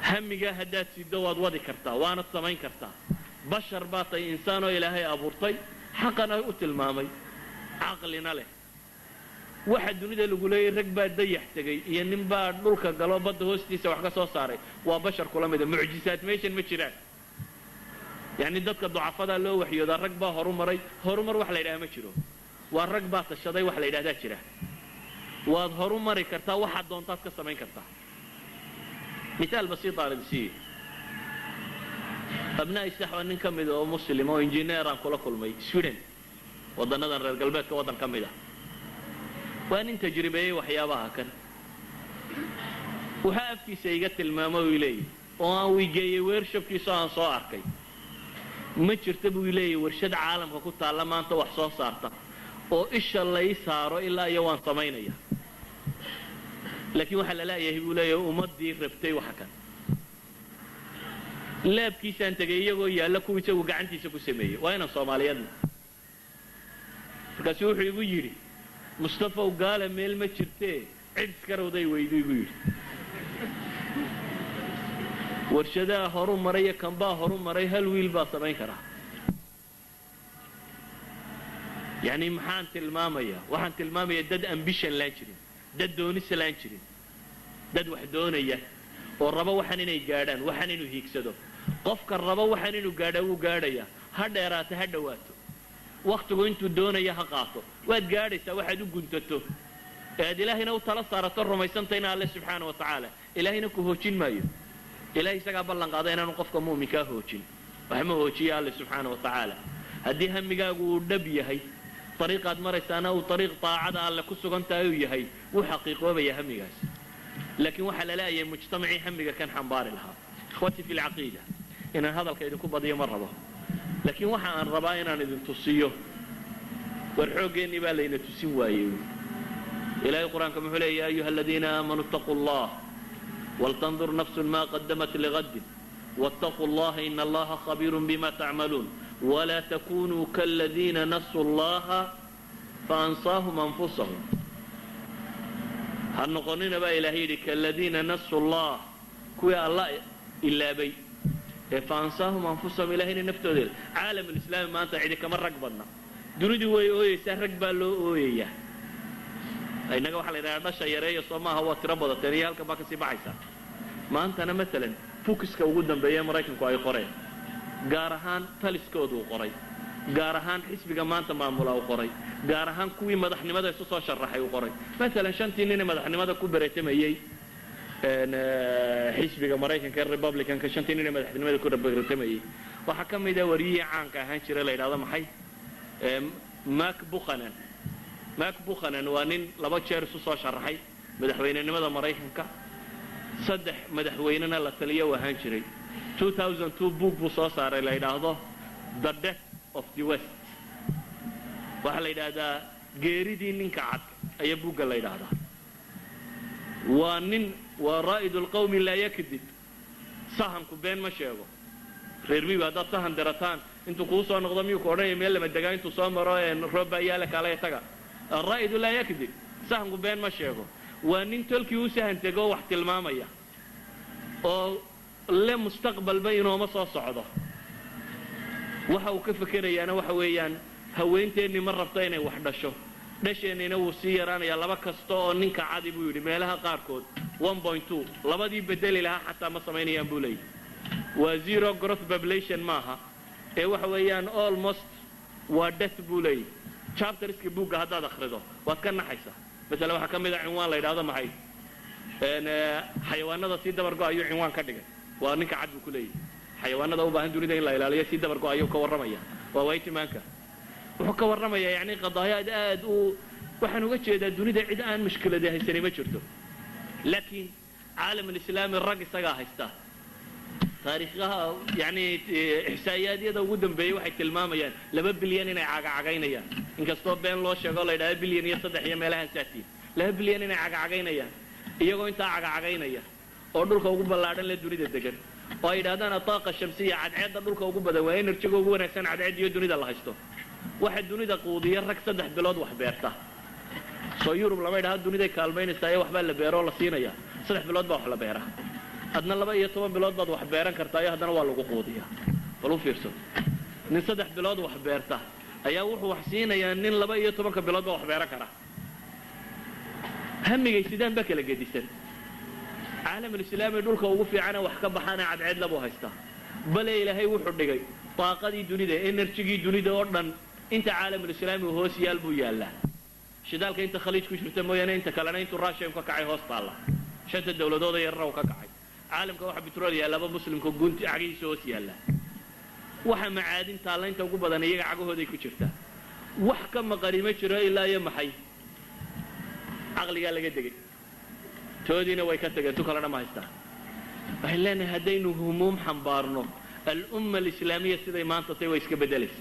همجة هدات سيدواد وادي كرتا وانا السماين كرتا بشر باطي إنسان إلهي أبورتي حقنا قلت المامي عقلنا له waxa dunida lagu leeyahay rag baa dayax tagay iyo nin baa dhulka galo badda hoostiisa wax ka soo saaray waa bashar kula mid ah mucjisaad meeshan ma jiraan yani dadka ducafada loo waxyoodaa rag baa horumar wax la yidhaha ma jiro waa rag baa tashaday wax la yidhahdaa jira waad horumari kartaa waxaad doontaad ka samayn kartaa misaal basiit aan idin siiyo abnaa'i saxwa nin ka mid oo muslim oo injineer aan kula kulmay Sweden wadanadan reer galbeedka wadan ka mid ah waa nin tajribeeyay waxyaabaha kan waxa afkiisa iga tilmaamo uu leeyahay oo aan wigeeyay workshopkiisa aan soo arkay ma jirta buu leeyahay warshad caalamka ku taala maanta wax soo saarta oo isha lay saaro ilaa iyo waan sameynaya laakiin waxa la leeyahay buu leeyahay ummadii rabtay waxa kan laabkiisaan tagay iyagoo yaalla kuwii isagu gacantiisa ku sameeyay waa inaan Soomaaliyeedna markaas wuxuu igu yiri Mustafa gaala meel ma jirtee cid iskarowday weydu igu yiri warshadaha horumaray kan baa horumaray hal wiil baa samayn kara yani maxaan tilmaamaya dad ambition laan jirin dad doonis laan jirin dad wax doonaya oo raba waxan inay gaadhaan waxan inuu hiigsado qofka raba waxan inuu gaadho uu gaadhaya ha dheeraata ha dhawaato waqtigu intuu doonaya ha qaato waad gaadhaysaa waxaad u guntato aad ilaahina u tala saarato rumaysantayna alle subxaanahu wa ta'ala ilaahina ku hoojin maayo ilaahay isaga ballan qaaday inaanu qofka muuminka hoojin waxa ma hoojiya alle subxaanahu wa ta'ala haddii hamigaagu uu dhab yahay طريقة مريسانا وطريق طاعة الله كسوغنتا يهي وحقيقة بيا هميغاس لكن وحل لا مجتمعي هميغا كان حنبار لها اخوتي في العقيدة إن هذا الكيد يكون بضية مرة لكن وحا عن ربائنا إذن تصيه والحوق إني بالي تسوى إلهي القرآن كما يقول يا أيها الذين آمنوا اتقوا الله ولتنظر نفس ما قدمت لغد واتقوا الله إن الله خبير بما تعملون ولا تكونوا كالذين نسوا الله فأنساهم أنفسهم هل نقولنا بقى إلهي كالذين نسوا الله كويا الله إلا بي فأنساهم أنفسهم إلهي نفتو ذيل عالم الإسلام ما أنت عيدك من رقبنا دوني وي سهرق بالو وي أينك وحل إذا عدش يري صوما هو تربض التانية هلك باكسي بعيسا ما أنت أنا مثلا فوكسك وجودا بيام رايكن كواي قرين gaar ahaan taliskoodu qoray gaar ahaan xisbiga maanta maamula uu qoray gaar ahaan kuwii madaxnimada isu soo sharaxay uu qoray mesela shantii nin madaxnimada ku bareetamayay xisbiga Mareykanka Republicanka shantii nin madaxnimada ku bareetamayay waxa kamid ah wariyay caanka ahaan jiray la yiraahdo maxay Mark Buchanan waa nin laba jeer isu soo sharaxay madaxweynenimada Mareykanka saddex madaxweynena la taliyo ahaan jiray 2002 book buu soo saaray la yiraahdo The Death of the West waxa la yiraahdaa geeridii ninka cad ayaa buugga la yiraahdaa waa nin waa raa'idul qawmi la yakdib sahanku been ma sheego reer miyiga dad sahan darataan intuu ku soo noqdo miyuu ku odhanay meel lama degaa intuu soo maro roob ayaa la kala taga raa'idu la yakdib sahanku been ma sheego waa nin tolkii u sahan tago wax tilmaamaya oo le mustaqbal bayno ma soo socdo waxa uu ka fikirayaana waxa weeyaan haweenteeni ma rabto inay wax dhasho dhasheenina wuu sii yaraanaya laba kasto oo ninka cadi buu yiri meelaha qaarkood 1.2 labadii bedeli laha xataa ma sameynayaan buu leeyahay waa zero growth population maaha ee waxa weeyaan almost waa death buu leeyahay chapterska buugga haddaad akhrido waad ka naxaysaa mesela waxa kamid ah cinwaan la yiraahdo maxay xayawaanada si dabar go'ayo cinwaan ka dhigay waa ninka cad buu ku leeyahay xayawaanada u baahan dunida in la ilaaliyo si dabar go'ayo ka waramaya waa waytimaanka wuxuu ka waramaya yani qadaayaad aad u waxaan uga jeedaa dunida cid aan mushkilad haysan ma jirto laakiin caalam islaami rag isaga haysta taariikhaha yani ihsaayaadiyada ugu dambeeyay waxay tilmaamayaan 2 bilyan inay cagacagaynayaan inkastoo been loo sheego la yiraahdo bilyan iyo 3 iyo meelaha saatiin 2 bilyan inay cagacagaynayaan iyagoo inta cagacagaynaya oo dhulka ugu ballaaran la dunida degan oo ay yiraahdaan taaqa shamsiya cadceedda dhulka ugu badan waa energy ugu wanaagsan cadceed iyo dunida la haysto waxa dunida quudiya rag 3 bilood wax beerta soo Yurub lama yiraahdo dunida kaalmeynaysa waxba la beero la siinaya 3 bilood baa wax la beeraa adna 12 bilood baad wax beeran kartaa iyo hadana waa lagu quudiyaa walu fiirso nin 3 bilood wax beerta ayaa wuxuu wax siinayaa nin 12 bilood baa wax beeran kara hamigay sidaan ba kala gedisan caalamul-islaami dhulka ugu fiicana wax ka baxana cadceed labu haystaa bale ilaahay wuxuu dhigay taaqadii dunida enerjigii dunida oo dhan inta caalamul-islaami hoos yaal buu yaallaa shidaalka inta khaliij ku jirta mooyaane inta kalena intuu raashiya ka kacay hoos taalla shanta dawladooda yarna uu ka kacay caalamka waxa bitrool yaallaba muslimka gunti cagihiisa hoos yaalla waxa macaadin taalla inta ugu badan iyaga cagahooday ku jirtaa wax ka maqani ma jiro ilaa iyo maxay caqligaa laga degay toodiina way ka tageen tu kalena ma haystaan waxay leenahay haddaynu humuum xambaarno al-umma alislaamiya siday maanta tay way iska beddelaysa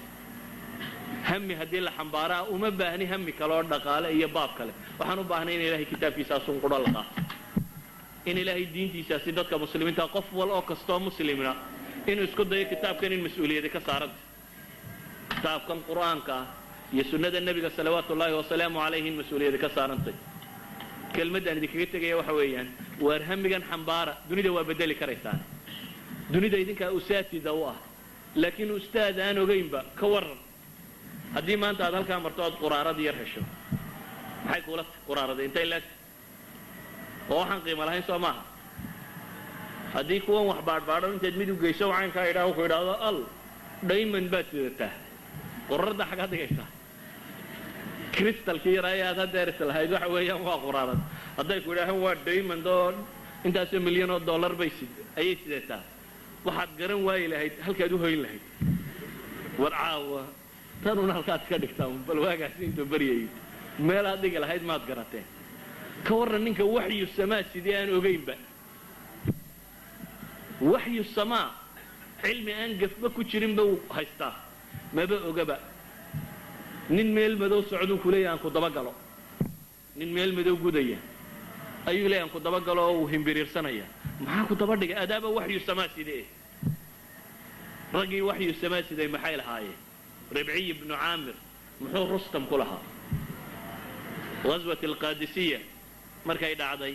hami haddii la xambaaraa uma baahni hami kale oo dhaqaale iyo baab kale waxaan u baahnay in ilaahay kitaabkiisaasun qudha la qaato in ilaahay diintiisaasi dadka muslimiinta qof wal oo kastoo muslimna inuu isku dayo kitaabkan in mas-uuliyadi ka saaranta kitaabkan qur'aanka ah iyo sunnada nebiga salawaatu ullaahi wasalaamu calayhi in mas-uuliyadi ka saarantay kelmaddaan idinkaga tegaya waxa weeyaan waar hamigan xambaara dunida waa beddeli karaysaan dunida idinkaa usaatida u ah laakiin ustaad aan ogaynba ka warran haddii maanta aad halkaa marto ood quraarada yar hesho maxay kuula quraarada intay laagta oo waxaan qiimo lahayn soo maaha haddii kuwan wax baadhbaadho intaad mid u geyso caynkaa idhaa wuxuu idhaahdo al diamond baad sidataa qurarda xaggaad dhigaysaa kristalkii yaraa ee aad hadeeris lahayd waxa weeyaan waa quraarad hadday ku idhaahaan waa diamond oo intaasoo milyan oo dollar bay ayay sidataa waxaad garan waayi lahayd halkaad u hoyn lahayd war caawa tanuna halkaad ka dhigtaan bal waagaasi intuu baryayay meelaad dhigi lahayd maad garateen ka warran ninka waxyu samaa sidii aan ogaynba waxyu samaa cilmi aan gafba ku jirinba uu haystaa maba ogaba nin meel madow socduu ku leeyahay aan ku dabagalo nin meel madow gudaya ayuu leeyahay aan ku dabagalo oo uu himbiriirsanaya maxaa ku daba dhigay adaaba waxyu samaa sidee raggii waxyu samaa siday maxay lahaayeen ربعي بن عامر محو رستم كلها غزوة القادسية مركا يدعضي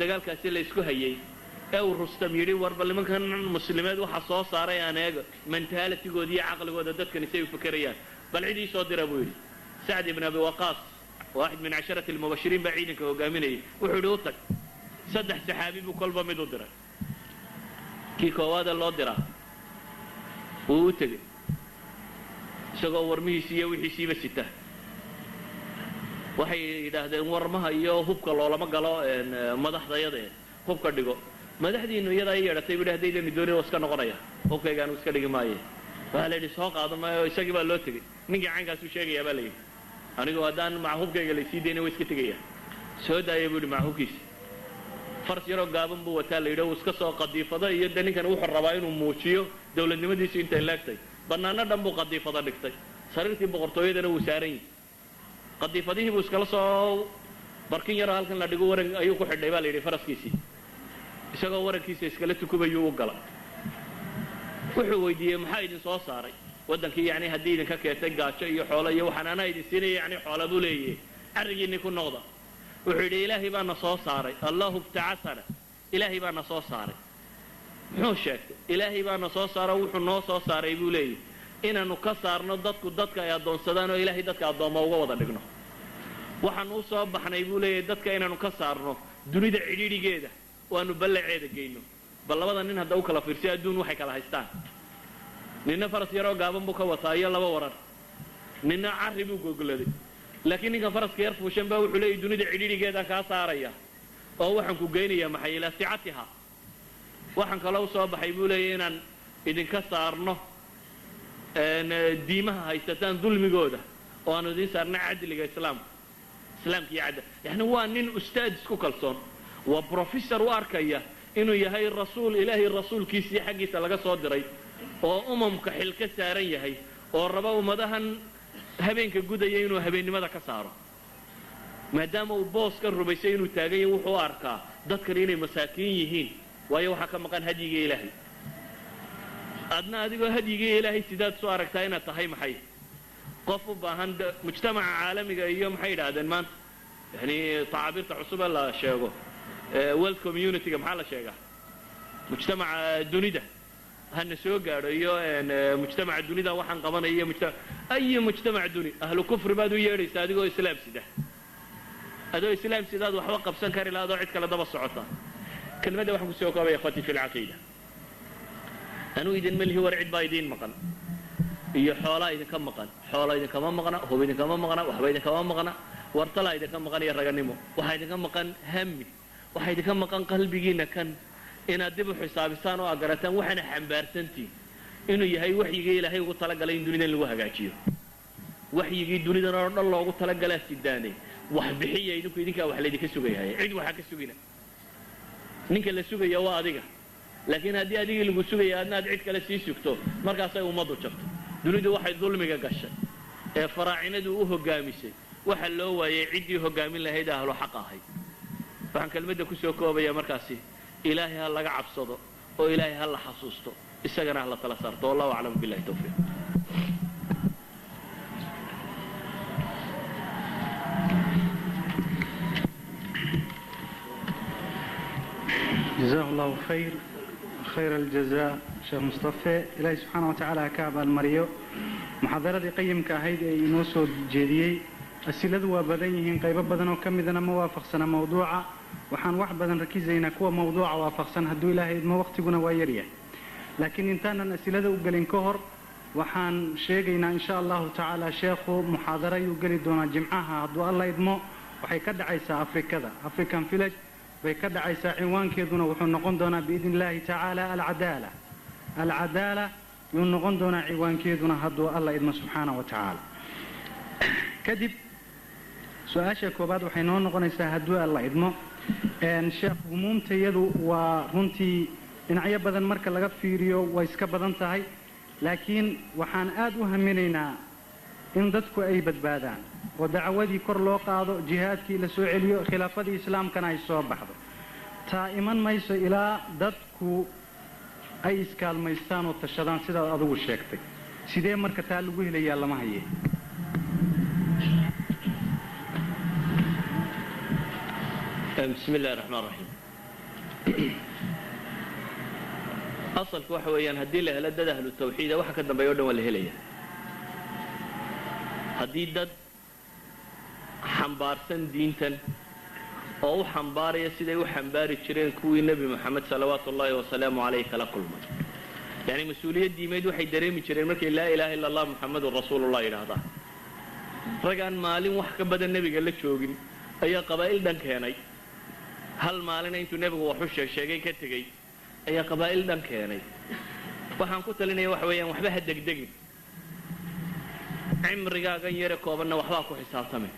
دقال كاسي اللي يسكو هيي او رستم يري وربا لمن كان مسلمات وحا صو صاري انا من تالتي قودية عقل قودة كان يسيو فكريات بل عيدي صدر ابوي سعد بن ابي وقاص واحد من 10 المبشرين بعيدك وقاميني وحدوتك سدح سحابي بكل بمدو درا كيكو هذا اللو درا ووتقي isagoo warmihiisi iyo wixiisiiba sita waxay yidhaahdeen warmaha iyo hubka loolama galo madaxdayada hubka dhigo madaxdiinu iyada ay yeedhatay buu hadday leeyahay doonay iska noqonaya hubkaygaan iska dhigi maayo waxa la yidhi soo qaado maayo isagii baa loo tegay ninkii caynkaas u sheegaya baa la yidhi anigoo haddaan maca hubkayga laysii deyna waa iska tegaya soo daaya buu yidhi maca hubkiisa fars yaroo gaaban buu wataa la yidhi uu iska soo qadiifado iyo de ninkan wuxuu rabaa inuu muujiyo dawladnimadiisu intay laagtay bannaano dhan buu qadiifada dhigtay sariirtii boqortooyadana wuu saaran yahay qadiifadihii buu iskala soo barkin yaroo halkan la dhigo waran ayuu ku xidhay baa la yidhi faraskiisii isagoo warankiisa iskala tukubayuu u gala wuxuu weydiiyey maxaa idin soo saaray waddankii yacni haddii idinka keentay gaajo iyo xoolo iyo waxaan anaa idin siinaya yacni xoola buu leeyahay carrigiinni ku noqda wuxuu yidhi ilaahay baa na soo saaray allahu ibtacasana ilaahay baa na soo saaray muxuu sheegtay ilaahay baa na soo saaro wuxuu noo soo saaray buu leeyahay inaanu ka saarno dadka ay addoonsadaan oo ilaahay dadka addoommo uga wada dhigno waxaan u soo baxnay buu leeyahay dadka inaanu ka saarno dunida cidhiidhigeeda oo aanu ballaceeda geyno bal labada nin hadda u kala fiirsay adduun waxay kala haystaan ninna faras yaroo gaaban buu ka wataa iyo laba waran ninna carri buu gogoladay laakiin ninkan faraska yar fuushan baa wuxuu leeyahay dunida cidhiidhigeedaan kaa saaraya oo waxaan ku geynayaa maxay ilaa sicatiha waxaan kaloo soo baxay buu leeyahay inaan idinka saarno diimaha haysataan dulmigooda oo aanu idin saarna cadliga islaamka iyo cadl yani waa nin ustaad isku kalsoon waa professor u arkaya inuu yahay rasuul ilaahay rasuulkiisii xaggiisa laga soo diray oo umamka xil ka saaran yahay oo raba ummadahan habeenka gudaya inuu habeennimada ka saaro maadaama uu boos ka rumaysay inuu taagan yahay wuxuu arkaa dadkan inay masaakiin yihiin waayo waxaa ka maqan hadyiga ilaahay adna adigoo hadyiga ilaahay sidaad soo aragtaa inaad tahay maxay qof u baahan mujtamaca caalamiga iyo maxay yidhaahdeen maanta yani tacaabirta cusube la sheego world communityga maxaa la sheegaa mujtamaca dunida hana soo gaadho iyo mujtamaca dunida waxaan qabanaya ay mujtamac duni ahlu kufri baad u yeedhaysaa adigoo islaam sida adoo islaam sidaad waxba qabsan kari lahayd oo cid kale daba socota kelmadda waxaan ku soo koobaya ikhwati fi lcaqiida anuu idin malihi war cid baa idiin maqan iyo xoolaa idinka maqan xoola idinkama maqna hub idinkama maqna waxba idinkama maqna wartalaa idinka maqan iyo raganimo waxaa idinka maqan hami waxaa idinka maqan qalbigiina kan inaad dib u xisaabisaan oo agarataan waxaana xambaarsantiin inuu yahay waxyigii ilaahay ugu talagalay in dunidan lagu hagaajiyo waxyigii dunidan oo dhan loogu talagalaa sidaanay wax bixiya idinkaa wax laydinka sugayahay cid waxaa ka sugina ninka la sugaya waa adiga laakiin haddii adigii lagu sugaya adna aad cid kale sii sugto markaasay ummaddu jabto dunidu waxay dulmiga gashay ee faraacinadu u hoggaamisay waxa loo waayay ciddii hoggaamin lahayd ahlu xaq ahayd waxaan kelmadda ku soo koobayaa markaasi ilaahay ha laga cabsado oo ilaahay ha la xasuusto isagana ha la tala saarto wallahu aclam billahi tawfiiq جزاه الله خير الجزاء شيخ مصطفى إلهي سبحانه وتعالى كعب المريو محاضرة قيمك هيدي إنوسو جديي السلاد وبدنيهن قيب بدن وكمدنا موافق سنة موضوعة وحان واحد بدن ركيزينا كوا موضوعة وافق سنة هدو إلهي ما وقتنا ويريا لكن انتانا السلاد وقلين كهر وحان شيقينا إن شاء الله تعالى شيخو محاضرة يقلي دونا جمعها هدو الله يدمو وحي كدعيسا أفريكان فيلج way ka dhacaysaa cinwaankeeduna wuxuu noqon doonaa biidn illaahi tacaala alcadaala yuu noqon doonaa cinwaankeeduna hadduu alla idmo subxaana wa tacaala kadib su-aasha koobaad waxay noo noqonaysaa hadduu alla idmo sheekh humuumtayadu waa runtii dhinacyo badan marka laga fiiriyo way iska badan tahay laakiin waxaan aad u haminaynaa in dadku ay badbaadaan oo dacwadii kor loo qaado jihaadkii la soo celiyo khilaafadii islaamkana ay soo baxdo taa iman mayso ilaa dadku ay iskaalmaystaan oo tashadaan sidaad adigu sheegtay sidee marka taa lagu helayaa lama haye bismi illahi raxmaan raxiim asalku waxa weeyaan haddii la helo dad ahlu tawxiida waxa ka dambeeya o dhan waa la helaya haddii dad xambaarsan diintan oo u xambaaraya siday u xambaari jireen kuwii nebi moxamed salawaatu ullaahi wasalaamu calayh kala kulmay yacni mas-uuliyad diimeed waxay dareemi jireen markay laa ilaaha illa allah muxamedun rasuulullah yidhaahdaa ragaan maalin wax ka badan nebiga la joogin ayaa qabaa'il dhan keenay hal maalina intuu nebigu waxu sheegay ka tegey ayaa qabaa'il dhan keenay waxaan ku talinaya waxa weeyaan waxba ha degdegin cimrigaagan yare koobanna waxbaa ku xisaabtame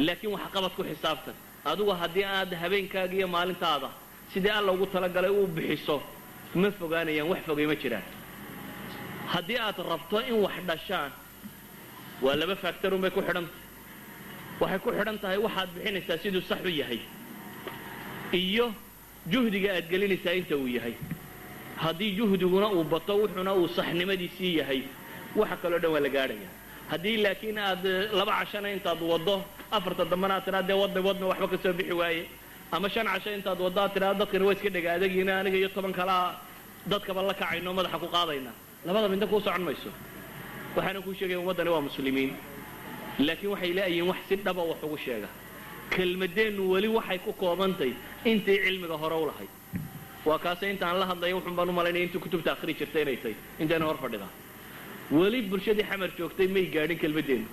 laakiin wax qabad ku xisaabtan adigu haddii aad habeenkaaga iyo maalintaada sidii alla ugu talagalay u bixiso ma fogaanayaan wax fogay ma jiraan haddii aad rabto in wax dhashaan waa laba faaktarun bay ku xidhantah waxay ku xidhan tahay waxaad bixinaysaa siduu sax u yahay iyo juhdiga aad gelinaysaa inta uu yahay haddii juhdiguna uu bato wuxuuna uu saxnimadiisii yahay waxa kaloo dhan waa la gaadhaya haddii laakiin aad laba cashana intaad waddo afarta dambana aad tidhaa dee wadna waxba ka soo bixi waaye ama 5 casho intaad waddo aad tidhaa dadkana waa iska dhega adagiina aniga iyo 10 kalaa dadkaba la kacayno madaxa ku qaadayna labada midna kuu socon mayso waxaana kuu sheegaya ummaddani waa muslimiin laakiin waxay leeyihiin wax si dhaba wax ugu sheega kelmadeennu weli waxay ku koobantay intii cilmiga hore u lahayd waa kaase intaan la hadlayo wuxuun baan u malaynaya intuu kutubta akhri jirtay inay tahay intayna hor fadhida weli bulshadii xamar joogtay may gaadhin kelmadeennu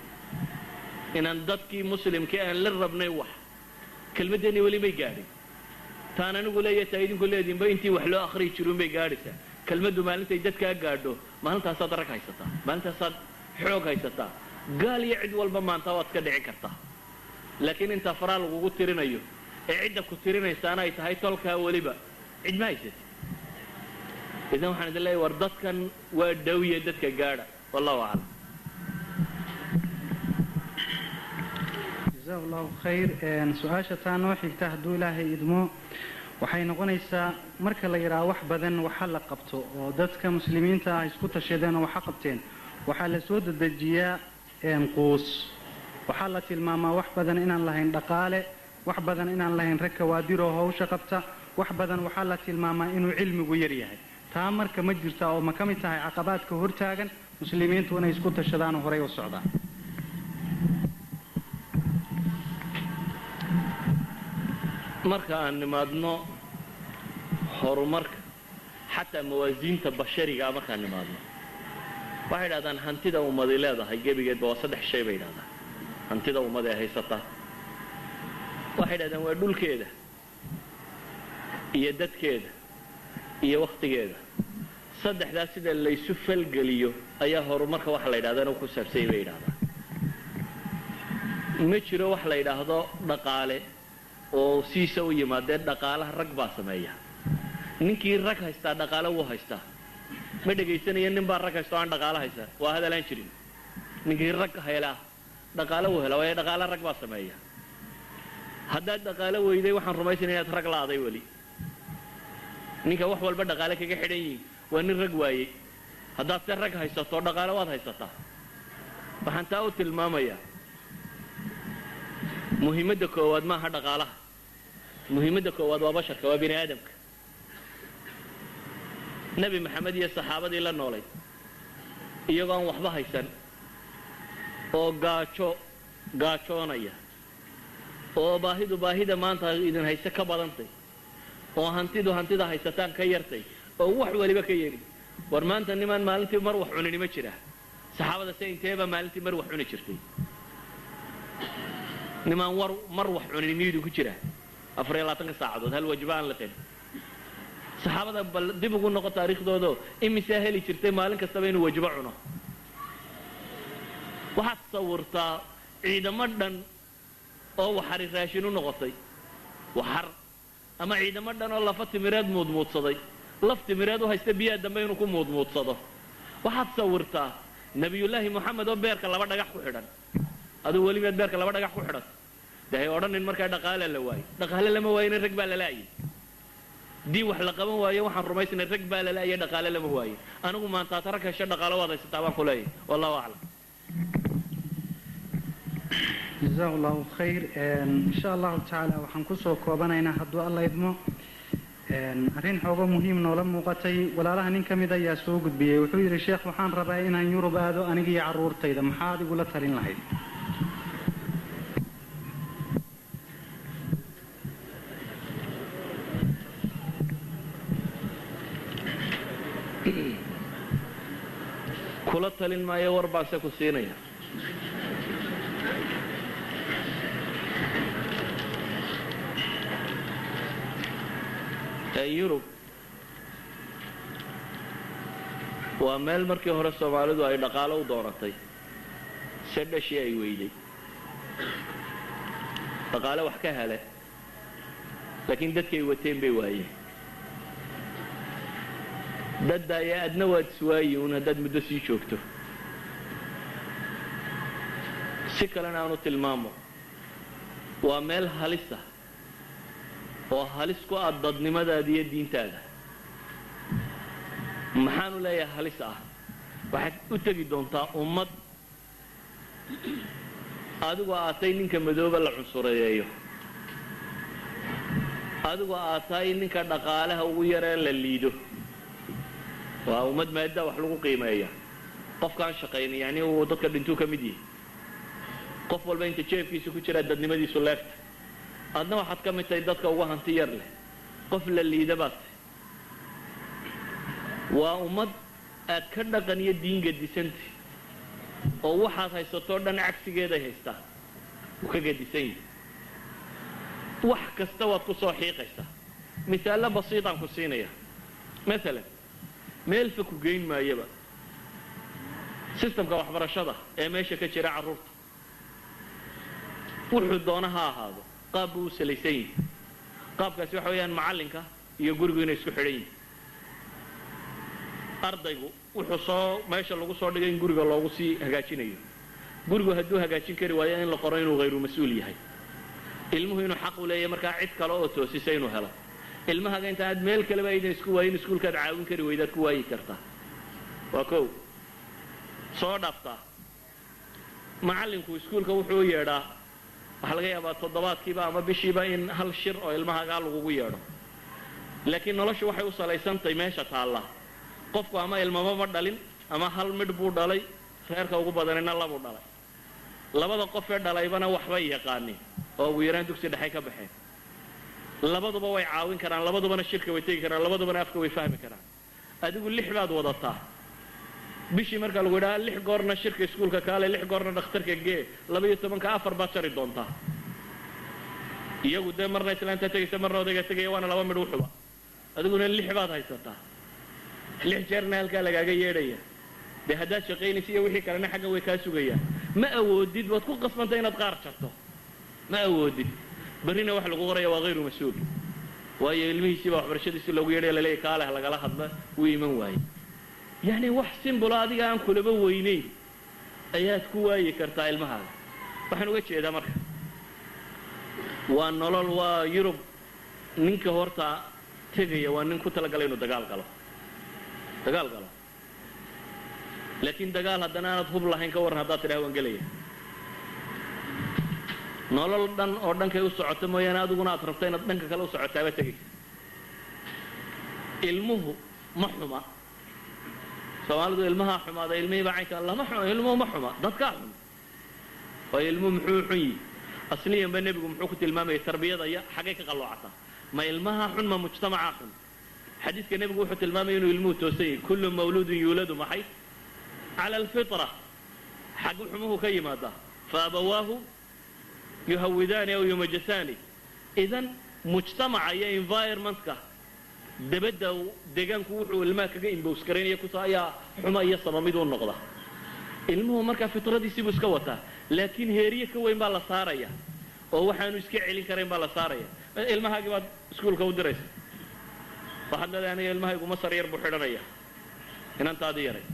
inaan dadkii muslimkii aan la rabnay wax kelmadeenni weli may gaadhin taan anigu leeyahay taa idinku leediinba intii wax loo akhriyi jiruun bay gaadhaysaa kelmaddu maalintay dadkaa gaadho maalintaasaad rag haysataa maalintaasaad xoog haysataa gaal iyo cid walba maanta waad ka dhici kartaa laakiin intaa faraa lagugu tirinayo ee cidda ku tirinaysaana ay tahay tolkaa weliba cid ma haysatid idan waxaan idin leeyahay war dadkan waa dhawiye dadka gaadha wallahu aclam جزاه الله خير سؤاشا تانو حigta haduu ilaahay idmo waxay noqonaysaa marka la yiraahdo wax badan waxa la qabto oo dadka muslimiinta ah isku tashadeen oo waxa qabteen waxa la soo dedejiyaa qoos waxa la tilmaamaa wax badan inaan lahayn dhaqaale wax badan inaan lahayn rakawaadiro hawsha qabta wax badan waxa la tilmaamaa inuu cilmigu yar yahay taa marka ma jirta oo ma kamid tahay caqabaadka hortaagan muslimiintu inay isku tashadaan oo horay u socdaan marka aan nimaadno horumarka xataa mawaasiinta bashariga markaan nimaadno waxay yidhahdaan hantida ummadi leedahay gebigeedba waa 3 shay bay yidhahdaan hantida ummadi ay haysataa waxay yidhahdaan waa dhulkeeda iyo dadkeeda iyo waqtigeeda saddexdaas sida la isu falgeliyo ayaa horumarka wax la yidhahdaan ku saabsan bay yidhahdaan ma jiro wax la yidhaahdo dhaqaale oo siisa u yimaadeen dhaqaalaha rag baa sameeya ninkii rag haystaa dhaqaale wuu haystaa ma dhagaysanaya nin baa rag haysto aan dhaqaale haysan waa hadalaan jirin ninkii rag hayla dhaqaale wuu helaa waa dhaqaale rag baa sameeya haddaad dhaqaale weyday waxaan rumaysanayaa inaad rag laaday weli ninka wax walba dhaqaale kaga xidhan yihiin waa nin rag waayey haddaad se rag haysato dhaqaale waad haysataa waxaan taa u tilmaamayaa muhiimadda koowaad maaha dhaqaalaha muhiimadda koowaad waa basharka waa bini aadamka nebi maxamed iyo saxaabadii la noolay iyagoo aan waxba haysan oo gaajoonaya oo baahida maanta idin hayse ka badantay oo hantida haysataan ka yartay oo wax waliba ka yari war maanta niman maalintii mar wax cunini ma jira saxaabada saynteeba maalintii mar wax cuni jirtay niman mar wax cunini miidu ku jira 24 saacadood hal wajbaan la qeyn saxaabada bal dib ugu noqo taariikhdooda imisa heli jirtay maalin kasta inuu wajba cuno waxaad sawirtaa ciidamo dhan oo waxari raashin u noqotay waxar ama ciidamo dhan oo lafa timireed muudmuudsaday laf timireed u haysta biyaha dambe inuu ku muudmuudsado waxaad sawirtaa nabiyullaahi maxamed oo beerka laba dhagax ku xidhan aduu weligeed beerka laba dhagax ku xidhan dahay odhanin markaa dhaqaale la waayo dhaqaale lama waayo rag baa la laayay dii wax la qaban waayo waxaan rumaysnay rag baa la laayay dhaqaale lama waayo anigu maanta taraka hesha dhaqaale wada haysataa baan ku leeyahay wallahu a'lam جزاه الله خير إن شاء الله تعالى وحن كسو كوبانينا هدو الله يدمو أرين حوغو مهم نولا موقتي ولا لها نين كميدا ياسوق بيه وحوير الشيخ وحان رباين أن يورب هذا أنيقي عرور تيدا محاد يقول لترين لهي كلا تلين ما يور باسكو سينيا يوروب waa meel markii hore Soomaalidu ay dhaqaale u dooratay saddex ay weeyday dhaqaale wax ka hele laakiin dadkay wateen bay waayeen dadda ay adna waad suwaayeen hadad muddo sii joogto si kalena aanu tilmaamo waa meel halis ah oo halis ku ah dadnimadaada iyo diintaada maxaan u leeyahay halis ah waxaad u tagi doontaa ummad adigu aatay ninka madooba la cunsureeyo adigu aatay ninka dhaqaalaha ugu yareen la liido waa ummad maada wax lagu qiimeeyo qofkaan shaqeynay yani uu dadka dhintuu ka mid yahay qof walba inta jeefkiisa ku jira dadnimadiisu leefta adna waxaad ka mid tahay dadka ugu hanti yar leh qof la liida baad waa ummad aad ka dhaqan iyo diin gadisanti oo waxaad haysato dhan cagsigeeda haystaa uu ka gadisan yahay wax kasta waad ku soo xiiqaysaa misaalo basiitaan ku siinaya مثلا meel fa ku geyn maayaba systemka waxbarashada ee meesha ka jira carruurta wuxuu doona ha ahaado qaab uu salaysan yahay qaabkaasi waxa weeyaan macalinka iyo gurigu inay isku xidhan yihiin ardaygu wuxuu soo meesha lagu soo dhigay in guriga loogu sii hagaajinayo gurigu hadduu hagaajin kari waayo in la qoro inuu غayru mas'uul yahay ilmuhu inuu xaq u leeyahay markaa cid kale oo toosisay inuu helo ilmaha inta aad meel kale ba idin isku waayeen iskuulka caawin kari weydaad ku waayi kartaa waa koow soo dhaaftaa macallinku iskuulka wuxuu yeedhaa waxa laga yaabaa toddobaadkiiba ama bishiiba in hal shir oo ilmahaga lagu yeedho laakiin noloshu waxay u salaysantahay meesha taalla qofku ama ilmaba ma dhalin ama hal mid buu dhalay reerka ugu badanina laba uu dhalay labada qof ee dhalaybana waxba yaqaaneen oo ugu yaraan dugsi dhexe ka baxeen labaduba way caawin karaan labadubana shirka way tegi karaan labadubana afka way fahmi karaan adigu 6 baad wadataa bishii marka lagu yiraahdo 6 goorna shirka iskuulka kaale 6 goorna dhakhtarka gee 12 ka 4 baad shari doontaa iyagu de marna islaanta tagaysa marna odayga tagaya waana laba midh u xuba adiguna 6 baad haysataa 6 jeerna halka lagaaga yeedhaya de hadaad shaqeynaysa iyo wixii kalena xagga way ka sugayaan ma awoodid waad ku qasbantay inaad qaar jarto ma awoodid barina wax lagu qorayo waa غير مسؤول waayo ilmihiisa wax barashadiisa loogu yeedhay la leeyahay kaale lagala hadla uu iman waayay yani wax simple adiga aan kulaba weyneyn ayaad ku waayi kartaa ilmahaaga waxaan uga jeedaa marka waa nolol waa Yurub ninka horta tagaya waa nin ku talagalay inuu dagaal galo laakiin dagaal haddana aad hub lahayn ka waran haddaad tidhaah waan gelaya nolol dhan oo dhankay u socoto mooyaane adiguna aad rabta inaad dhanka kale u socotaaba tegaysa ilmuhu ma xuma soomaalidu ilmaha xumaada ilmihii baa caynka lama xumo ilmuhu ma xuma dadkaa xun waa ilmuhu muxuu xun yihi asliyan ba nebigu muxuu ku tilmaamayay tarbiyada iyo xaggay ka qalloocata ma ilmaha xun ma mujtamaca xun xadiiska nebigu wuxuu tilmaamayay inuu ilmuhu toosan yahay kullu mawluudin yuuladu maxay cala alfitra xag xumuhu ka yimaada faabawaahu yuhawidaani aw yumajjasaani idan mujtamaca iyo environmentka dabadda deegaanku wuxuu ilmaha kaga imbows karaynaya kusaa ayaa xuma iyo sabamid u noqda ilmuhu markaa fitradiisii buu iska wataa laakiin heeriye ka weyn baa la saaraya oo waxaanu iska celin karayn baa la saaraya ilmahaagii baad iskuulka u diraysa waxaad leedahay aniga ilmahaygu masar yar buu xidhanaya inantaadii yaray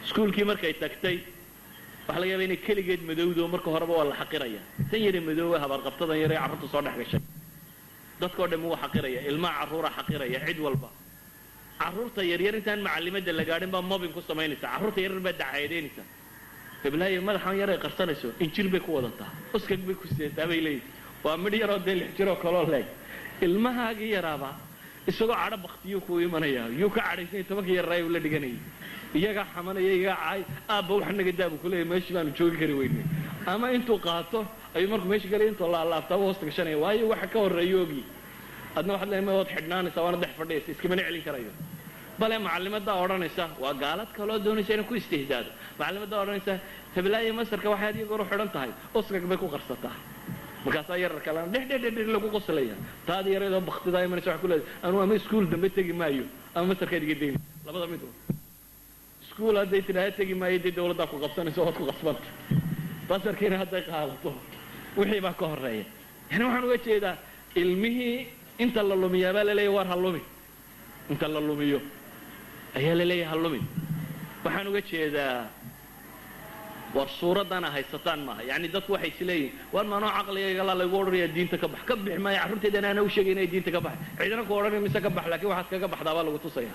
iskuulkii markay tagtay waxa laga yaabaa inay keligeed madowdo marka horeba waa la xaqiraya tan yare madoowe habaarqabtadan yare carruurta soo dhex gashay dadkoo dhan wuu xaqiraya ilmaha carruura xaqiraya cid walba carruurta yaryar intaan macallimada la gaadhin baa mobbing ku samaynaysa carruurta yaryar baa dacayadeynaysa iblaayo madaxan yar ay qarsanayso injil bay ku wadataa uskag bay ku sidataa bay leeyihiin waa midh yaroo dee 6 jiroo kaloo leeg ilmahaagii yaraaba isagoo cadho baktiyuu ku imanaya yuu ka cadhaysay 10 yaraayo la dhiganayay iyaga xamanaya iyaga caay aabba wax naga daabu ku leeyahay meeshii baanu joogi kari weynay ama intuu qaato ayuu markuu meesha galay intuu la laabtaa hoosta gashanaya waayo waxa ka horeeyo ogi adna waxaad leeyahay waad xidhnaanaysaa waana dhex fadhiyaysa iskama celin karayo bale macallimada odhanaysa waa gaalad kaloo doonaysa inay ku istihdaado macallimada odhanaysa tablaaye masarka waxaad iyagoor xidhan tahay uskag bay ku qarsataa markaasaa yarar kalena dhex lagu qoslaya taadi yareedoo baktidaa imanaysa wax ku leedahay anuu ama iskuul dambe tegi maayo ama masarkaad iga deyni labada mid iskuul hadday tidhaahdo tegi maayo dee dawladdaa ku qabsanayso ood ku qasbanta basarkiina hadday qaadato wixii baa ka horeeya yani waxaan uga jeedaa ilmihii inta la lumiyaa baa laleeyahay war ha lumi inta la lumiyo ayaa laleeyahay ha lumi waxaan uga jeedaa war suuraddana haysataan maaha yani dadku waxay isleeyihin war maanoo caqligaygalaa laygu odhanayaa diinta ka bax ka bix maayo carruurteedana ana u sheegay inay diinta ka baxay cidina ku odhanay mise ka bax laakiin waxaad kaga baxdaa baa lagu tusaya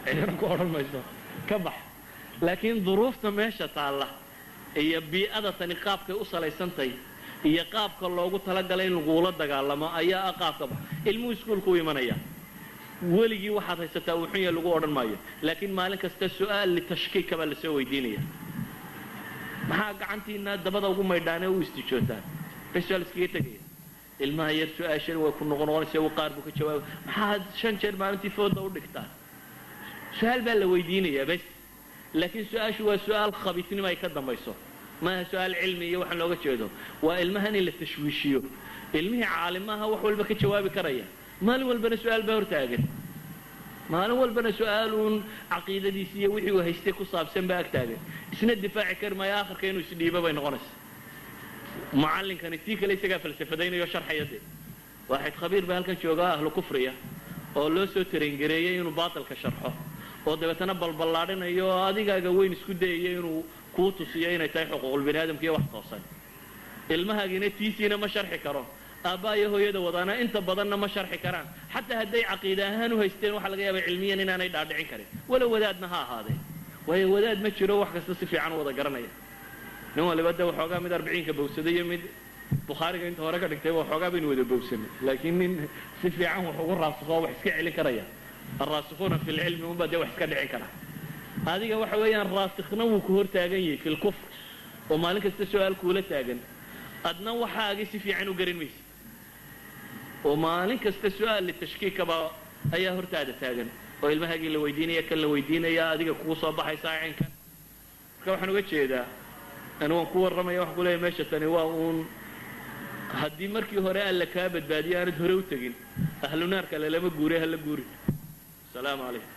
cidina ku odhan mayso ka bax laakiin duruufta meesha taalla iyo bii'ada tani qaabkay u salaysantahay iyo qaabka loogu talagalay in lagula dagaalamo ayaa qaabka bax ilmuhu iskuulku u imanaya weligii waxaad haysataa wuxun yahay lagu odhan maayo laakiin maalin kasta su'aal litashkiika baa lasoo weydiinaya maxaa gacantiina dabada ugu maydhaanee u istijootaan basu'aal iskaga tegaya ilmaha yar su'aashan way ku noqonaysa uu qaar buu ka jawaabay maxaad 5 jeer maalintii fooda u dhigtaan su'aal baa la weydiinayaa bas laakiin su'aashu waa su'aal khabiisnimo ay ka dambayso maaha su'aal cilmi iyo waxaan looga jeedo waa ilmahan in la tashwiishiyo ilmihii caalimaha wax walba ka jawaabi karaya maalin walbana su'aal baa hortaagan maalin walbana su'aaluun caqiidadiisa iyo wixii uu haystay ku saabsan baa agtaagan isna difaaci kari maayo aakhirka inuu isdhiibo bay noqonaysaa macallinkani tii kale isagaa falsafadaynayo sharxaya dee waaxid khabiir baa halkan joogaa ahlu kufriya oo loo soo tarengareeyey inuu baatilka sharxo oo dabeetana balballaadhinayo oo adigaaga weyn isku dayaya inuu kuu tusiyo inay tahay xuquuqul bini aadamka iyo wax toosan ilmahaagina tiisiina ma sharxi karo aabbaa iyo hooyada wadaana inta badanna ma sharxi karaan xataa hadday caqiida ahaan u haysteen waxaa laga yaabaa cilmiyan inaanay dhaadhicin karin walow wadaadna ha ahaadee waayo wadaad ma jiro wax kasta si fiican u wada garanaya nin waliba de waxoogaa mid 40ka bowsaday iyo mid bukhaariga inta hore ka dhigtay waxoogaa baynu wada bowsanay laakiin nin si fiican wax ugu raasakho wax iska celin karaya الراسخون في العلم هم بدأوا يحكوا دعين كره هذه وحويا الراسخنا وكهور تاجني في الكفر وما لك السؤال كوله تاجن أدنى وحاجة في عنو قرين ميس oo maalin kasta su'aal litashkiikaba ayaa hortaada taagan oo ilmahaagii la weydiinaya kan la weydiinaya adiga kugu soo baxaysaa cinkan marka waxaan uga jeedaa anu waan ku warramaya waxaan ku leeyahay meesha tani waa uun haddii markii hore alla kaa badbaadiyo aanad hore u tegin ahlu naarka lalama guure hala guuri asalaamu calaykum